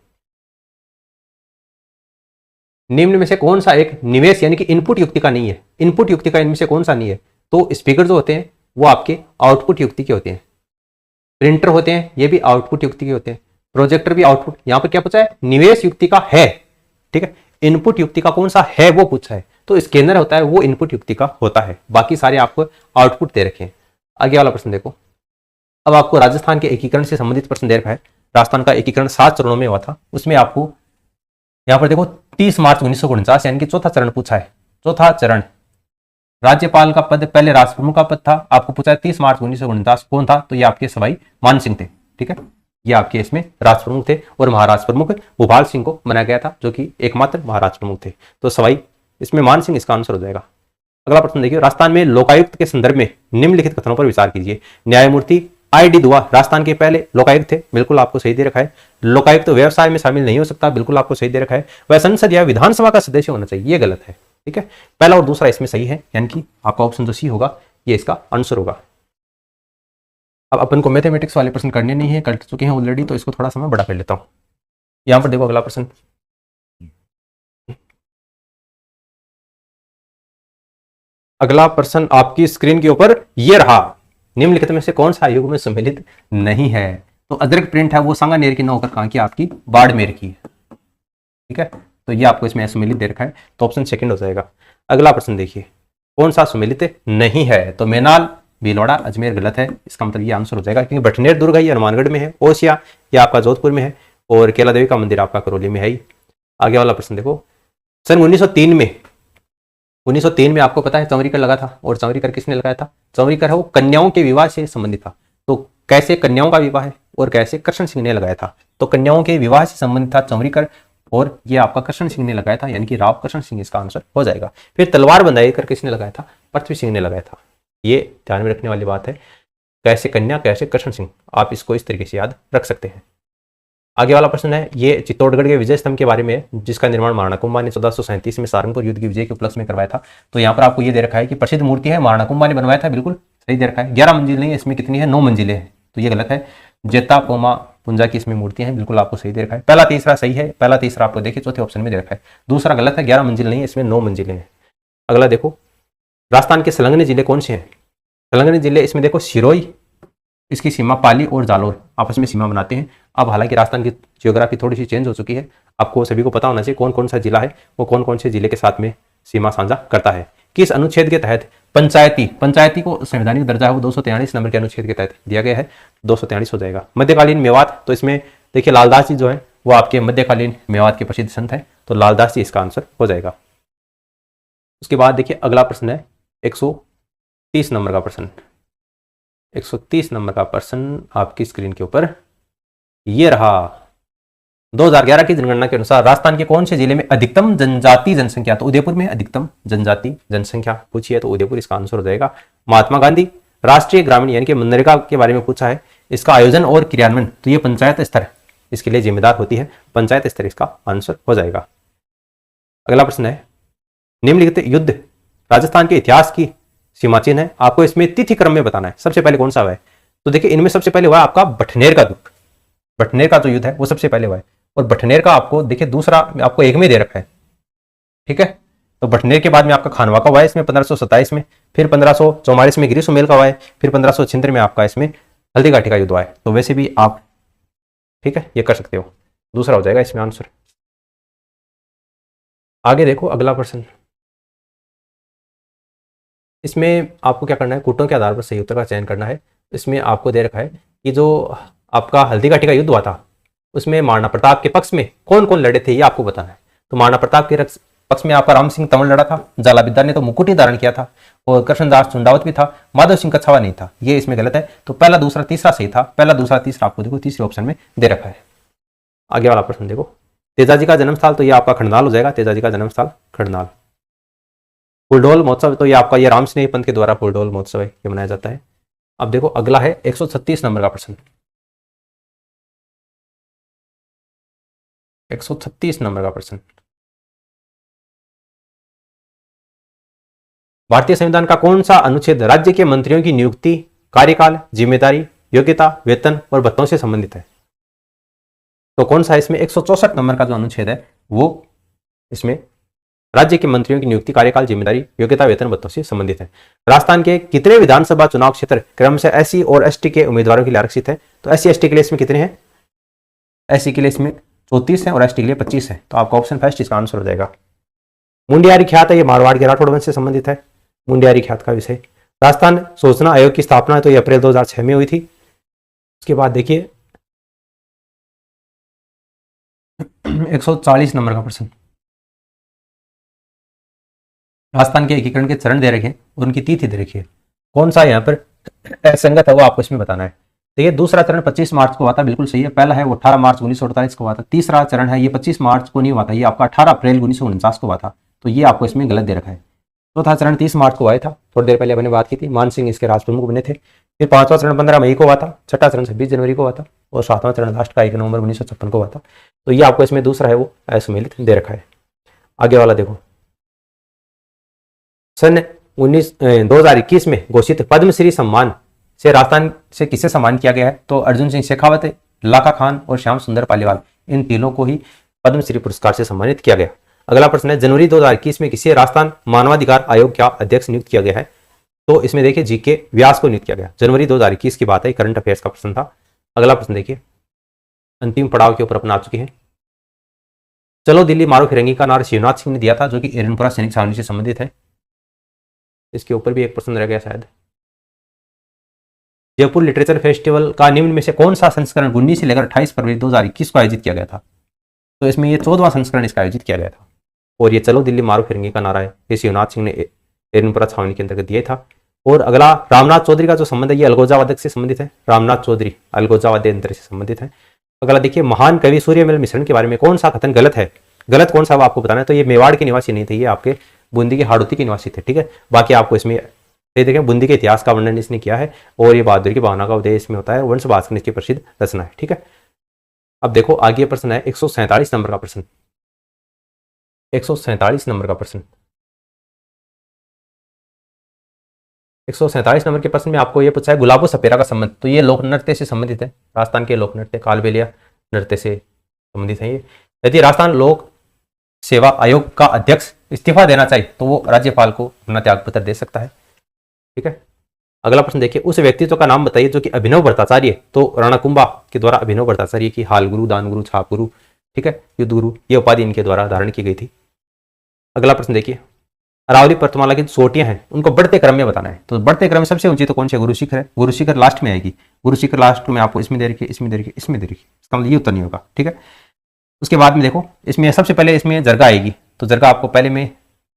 निम्न में से कौन सा एक निवेश यानी कि इनपुट युक्ति का नहीं है? इनपुट युक्ति का इनमें से कौन सा नहीं है? तो स्पीकर जो होते हैं वो आपके आउटपुट युक्ति के होते हैं, प्रिंटर होते हैं ये भी आउटपुट युक्ति के होते हैं, प्रोजेक्टर भी आउटपुट। यहां पर क्या पूछा है? निवेश युक्ति का है, ठीक है। इनपुट युक्ति का कौन सा है वो पूछा है, तो स्कैनर होता है वो इनपुट युक्ति का होता है, बाकी सारे आपको आउटपुट दे रखे हैं। आगे वाला प्रश्न देखो, अब आपको राजस्थान के एकीकरण से संबंधित प्रश्न दे रखा है। राजस्थान का एकीकरण 7 चरणों में हुआ था, उसमें आपको यहाँ पर देखो 30 मार्च 1949 यानी कि चौथा चरण पूछा है। चौथा चरण, राज्यपाल का पद पहले राष्ट्र प्रमुख का पद था, आपको पूछा है 30 मार्च 1949 कौन था? तो ये आपके सवाई मान सिंह थे, ठीक है। ये आपके इसमें राष्ट्र प्रमुख थे और महाराष्ट्र प्रमुख भूपाल सिंह को बनाया गया था जो कि एकमात्र महाराष्ट्र प्रमुख थे। तो सवाई इसमें मान सिंह इसका आंसर हो जाएगा। अगला प्रश्न देखिए, राजस्थान में लोकायुक्त के संदर्भ में निम्नलिखित कथनों पर विचार कीजिए। न्यायमूर्ति आई.डी. दुआ राजस्थान के पहले लोकायुक्त थे, बिल्कुल आपको सही दे रखा है। लोकायुक्त व्यवसाय में शामिल नहीं हो सकता, बिल्कुल आपको सही दे रखा है। वह संसद या विधानसभा का सदस्य होना चाहिए, ये गलत है, ठीक है। पहला और दूसरा इसमें सही है, यानी कि आपका ऑप्शन जो सी होगा ये इसका आंसर होगा। अब अपन को मैथमेटिक्स वाले प्रश्न करने नहीं है, कर चुके हैं ऑलरेडी, तो इसको थोड़ा सा मैं बड़ा कर लेता हूँ। यहां पर देखो अगला प्रश्न, अगला प्रश्न आपकी स्क्रीन के ऊपर ये रहा, निम्नलिखित में से कौन सा आयोग में सम्मिलित नहीं है? तो अदरक प्रिंट है वो सांगानेर की, नौकर कहां की? आपकी बाड़मेर की, ठीक है। तो ये आपको इसमें सम्मिलित दे रखा है, तो ऑप्शन सेकंड हो जाएगा। अगला प्रश्न देखिए, कौन सा सम्मिलित नहीं है? तो मैनाल भीलवाड़ा अजमेर गलत है, इसका मतलब ये आंसर हो जाएगा, क्योंकि बटनेर दुर्ग ये हनुमानगढ़ में है, ओसिया ये आपका जोधपुर में है, और केला देवी का मंदिर आपका करौली में है ही। आगे वाला प्रश्न देखो, सन 1903 में आपको पता है चौरीकर लगा था, और चौरीकर किसने लगाया था? चौरीकर है वो कन्याओं के विवाह से संबंधित था। तो कैसे कन्याओं का विवाह है और कैसे कृष्ण सिंह ने लगाया था? तो कन्याओं के विवाह से संबंधित था चौरीकर, और ये आपका कृष्ण सिंह ने लगाया था, यानी कि राव कृष्ण सिंह इसका आंसर हो जाएगा। फिर तलवार बंधाई कर किसने लगाया था? पृथ्वी सिंह ने लगाया था। ये ध्यान में रखने वाली बात है, कैसे कन्या कैसे कृष्ण सिंह, आप इसको इस तरीके से याद रख सकते हैं। आगे वाला प्रश्न है, ये चित्तौड़गढ़ के विजय स्तंभ के बारे में, जिसका निर्माण महाराणा कुंभा ने 1437 में सारंगपुर युद्ध की विजय के उपलक्ष्य में करवाया था। तो यहाँ पर आपको ये दे रखा है कि प्रसिद्ध मूर्ति है, महाराणा कुंभा ने बनवाया था, बिल्कुल सही दे रखा है। 11 मंजिल नहीं है, इसमें कितनी है? 9 मंजिलें हैं, तो ये गलत है। जेता पोमा पुंजा की इसमें मूर्तियां हैं, बिल्कुल आपको सही दे रखा है। पहला तीसरा सही है, पहला तीसरा आपको देखिए चौथे ऑप्शन में दे रखा है, दूसरा गलत है, 11 मंजिल नहीं है, इसमें 9 मंजिलें हैं। अगला देखो, राजस्थान के संलग्न जिले कौन से हैं? संलग्न जिले इसमें देखो सिरोही, इसकी सीमा पाली और जालोर आपस में सीमा बनाते हैं। अब हालांकि राजस्थान की जियोग्राफी थोड़ी सी चेंज हो चुकी है, आपको सभी को पता होना चाहिए कौन कौन सा जिला है वो कौन कौन से जिले के साथ में सीमा साझा करता है। किस अनुच्छेद के तहत पंचायती को संवैधानिक दर्जा है वो 243 नंबर के अनुच्छेद के तहत दिया गया है, 243 हो जाएगा। मध्यकालीन मेवात, तो इसमें देखिए लालदास जी जो है वो आपके मध्यकालीन मेवात के प्रसिद्ध संत हैं, तो लालदास जी इसका आंसर हो जाएगा। उसके बाद देखिए अगला प्रश्न है 130 नंबर का प्रश्न। 130 नंबर का प्रश्न आपकी स्क्रीन के ऊपर ये रहा। 2011 की जनगणना के अनुसार राजस्थान के कौन से जिले में अधिकतम जनजाति जनसंख्या, तो उदयपुर में अधिकतम जनजाति जनसंख्या पूछी है, तो उदयपुर इसका आंसर हो जाएगा। महात्मा गांधी राष्ट्रीय ग्रामीण यानी कि मनरेगा के बारे में पूछा है, इसका आयोजन और क्रियान्वयन तो ये पंचायत स्तर इसके लिए जिम्मेदार होती है, पंचायत स्तर इसका आंसर हो जाएगा। अगला प्रश्न है निम्नलिखित युद्ध राजस्थान के इतिहास की सीमा चिन्ह है, आपको इसमें तिथि क्रम में बताना है। सबसे पहले कौन सा हुआ है, तो देखिए इनमें सबसे पहले हुआ आपका बठनेर का दुख, बठनेर का जो युद्ध है वो सबसे पहले हुआ है, और बठनेर का आपको देखिए दूसरा आपको एक में दे रखा है, ठीक है। तो बठनेर के बाद में आपका खानवा का हुआ है इसमें 1527 में, फिर 1544 में गिरी सुमेल का हुआ है, फिर 1576 में आपका इसमें हल्दीघाटी का युद्ध हुआ है। तो वैसे भी आप ठीक है ये कर सकते हो, दूसरा हो जाएगा इसमें आंसर। आगे देखो अगला प्रश्न, इसमें आपको क्या करना है, कूटों के आधार पर सही उत्तर का चयन करना है। इसमें आपको दे रखा है कि जो आपका हल्दीघाटी का युद्ध हुआ था उसमें महाराणा प्रताप के पक्ष में कौन कौन लड़े थे ये आपको बताना है। तो महाराणा प्रताप के पक्ष में आपका राम सिंह तंवर लड़ा था, जालाबिद्दा ने तो मुकुट ही धारण किया था, और कृष्णदास चुंडावत भी था, माधव सिंह कछावा नहीं था, ये इसमें गलत है। तो पहला दूसरा तीसरा सही था, पहला दूसरा तीसरा आपको देखो तीसरे ऑप्शन में दे रखा है। आगे वाला प्रश्न देखो, तेजाजी का जन्मस्थल, तो ये आपका खंडनाल हो जाएगा, तेजाजी का जन्मस्थल खंडनाल। फुलडोल महोत्सव, तो ये आपका ये राम स्नेही पंथ के द्वारा फुलडोल महोत्सव है ये मनाया जाता है। अब देखो अगला है 136 नंबर का प्रश्न, 136 नंबर का प्रश्न, भारतीय संविधान का कौन सा अनुच्छेद राज्य के मंत्रियों की नियुक्ति, कार्यकाल, जिम्मेदारी, योग्यता, वेतन और भत्तों से संबंधित है। तो कौन सा इसमें 164 नंबर का जो अनुच्छेद है वो इसमें राज्य के मंत्रियों की नियुक्ति, कार्यकाल, जिम्मेदारी, योग्यता, वेतन, भत्तों से संबंधित है। राजस्थान के कितने विधानसभा चुनाव क्षेत्र क्रमशः एससी और एसटी के उम्मीदवारों के लिए आरक्षित है, तो एससी एसटी के लिए इसमें कितने हैं, एससी के लिए इसमें 34 है और एसटी के लिए 25 है, तो आपका ऑप्शन फर्स्ट इसका आंसर हो जाएगा। मुंडियारी ख्यात है, ये मारवाड़ के राठौड़ वंश से संबंधित है, मुंडियारी ख्यात का विषय। राजस्थान सूचना आयोग की स्थापना है, तो ये अप्रैल 2006 में हुई थी। उसके बाद देखिए 140 नंबर का प्रश्न, राजस्थान के एकीकरण के चरण दे रखे और उनकी तिथि दे रखी है, कौन सा यहाँ पर संगत है वो आपको इसमें बताना है। तो ये दूसरा चरण 25 मार्च को हुआ था, बिल्कुल सही है। पहला है वो 18 मार्च 1948 को हुआ था। तीसरा चरण है ये 25 मार्च को नहीं हुआ था, ये आपका 18 अप्रैल 1949 को हुआ था, तो ये आपको इसमें गलत दे रखा है। चौथा चरण 30 मार्च को आया था, थोड़ी देर पहले अपने बात की थी, मान सिंह इसके राज प्रमुख बने थे। फिर पांचवा चरण 15 मई को हुआ था, छठा चरण 26 जनवरी को हुआ था, और सातवां चरण लास्ट का 1 नवंबर 1956 को हुआ था। तो ये आपको इसमें दूसरा है वो असम्मिलित दे रखा है। आगे वाला देखो, सन 2021 में घोषित पद्मश्री सम्मान से राजस्थान से किसे सम्मान किया गया है, तो अर्जुन सिंह शेखावत, लाका खान और श्याम सुंदर पालीवाल, इन तीनों को ही पद्मश्री पुरस्कार से सम्मानित किया गया। अगला प्रश्न है जनवरी 2021 में किसे राजस्थान मानवाधिकार आयोग का अध्यक्ष नियुक्त किया गया है, तो इसमें देखिए जीके व्यास को नियुक्त किया गया। जनवरी 2021 की बात है, करंट अफेयर्स का प्रश्न था। अगला प्रश्न देखिए, अंतिम पड़ाव के ऊपर अपना चुकी है। चलो दिल्ली मारो फिरंगी का नारा शिवनाथ सिंह ने दिया था, जो कि एरनपुरा सैनिक छावनी से संबंधित है। इसके ऊपर भी एक प्रश्न रह गया शायद। जयपुर लिटरेचर फेस्टिवल का निम्न में से कौन सा संस्करण 19 से लेकर 28 फरवरी 2021 को आयोजित किया गया था, तो इसमें ये 14वां संस्करण इसका आयोजित किया गया था। और ये चलो दिल्ली मारो फिरंगी का नारा है, ये शिवनाथ सिंह ने एरनपुरा छावनी के अंतर्गत दिया था। और अगला रामनाथ चौधरी का जो संबंध है ये अलगोजावादक से संबंधित है, रामनाथ चौधरी अलगोजावाद्यंत्र से संबंधित है। अगला देखिए, महान कवि सूर्यमल मिश्रण के बारे में कौन सा कथन गलत है, गलत कौन सा वो आपको बताना है। तो ये मेवाड़ के निवासी नहीं थे, ये आपके बूंदी के हाड़ौती के निवासी थे, ठीक है। बाकी आपको इसमें देखें बूंदी के इतिहास का वर्णन इसने किया है, और ये बहादुर की भावना का उदय इसमें होता है। वंश भास्कर इसकी प्रसिद्ध रचना है, ठीक है। अब देखो आगे प्रश्न है 147 नंबर का प्रश्न, 147 नंबर का प्रश्न। 147 नंबर के प्रश्न में आपको ये पूछा है गुलाबो सपेरा का संबंध, तो ये लोक नृत्य से संबंधित है, राजस्थान के लोक नृत्य कालबेलिया नृत्य से संबंधित है। ये यदि राजस्थान लोक सेवा आयोग का अध्यक्ष इस्तीफा देना चाहिए तो वो राज्यपाल को अपना त्याग पत्र दे सकता है, ठीक है। अगला प्रश्न देखिए, उस व्यक्तित्व का नाम बताइए जो कि अभिनव भट्टाचार्य, तो राणा कुंभा के द्वारा अभिनव भट्टाचार्य की हाल गुरु, दान गुरु, छाप गुरु, ठीक है, युद्ध गुरु, ये उपाधि इनके द्वारा धारण की गई थी। अगला प्रश्न देखिए, अरावली पर्वतमाला की चोटियां हैं उनको बढ़ते क्रम में बताना है। तो बढ़ते क्रम में सबसे ऊंची तो कौन सी है? गुरु शिखर है। गुरु शिखर लास्ट में आएगी। गुरु शिखर लास्ट में आपको इसमें दे रखी है, इसमें दे रखी है, इसमें दे रखी है, इसका मतलब ये उत्तर नहीं होगा, ठीक है। उसके बाद में देखो, इसमें सबसे पहले इसमें जरगा आएगी, तो जरगा आपको पहले में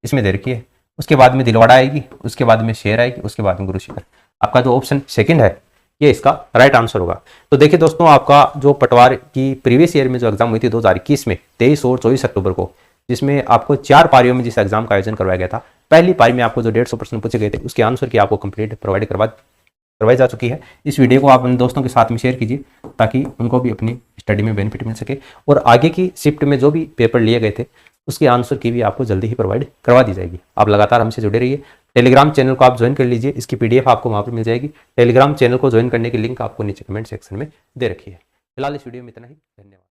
इसमें दे रखी है, उसके बाद में दिलवाड़ा आएगी, उसके बाद में शेर आएगी, उसके बाद में गुरु शिखर। आपका जो ऑप्शन सेकंड है ये इसका राइट आंसर होगा। तो देखिए दोस्तों, आपका जो पटवार की प्रीवियस ईयर में जो एग्जाम हुई थी 2021 में 23 और 24 अक्टूबर को, जिसमें आपको 4 पारियों में जिस एग्जाम का आयोजन करवाया गया था, पहली पारी में आपको जो 150 प्रश्न पूछे गए थे उसके आंसर की आपको कंप्लीट प्रोवाइड करवाई जा चुकी है। इस वीडियो को आप अपने दोस्तों के साथ में शेयर कीजिए ताकि उनको भी अपनी स्टडी में बेनिफिट मिल सके, और आगे की शिफ्ट में जो भी पेपर लिए गए थे उसके आंसर की भी आपको जल्दी ही प्रोवाइड करवा दी जाएगी। आप लगातार हमसे जुड़े रहिए। टेलीग्राम चैनल को आप ज्वाइन कर लीजिए, इसकी पीडीएफ आपको वहाँ पर मिल जाएगी। टेलीग्राम चैनल को ज्वाइन करने की लिंक आपको नीचे कमेंट सेक्शन में दे रखी है। फिलहाल इस वीडियो में इतना ही, धन्यवाद।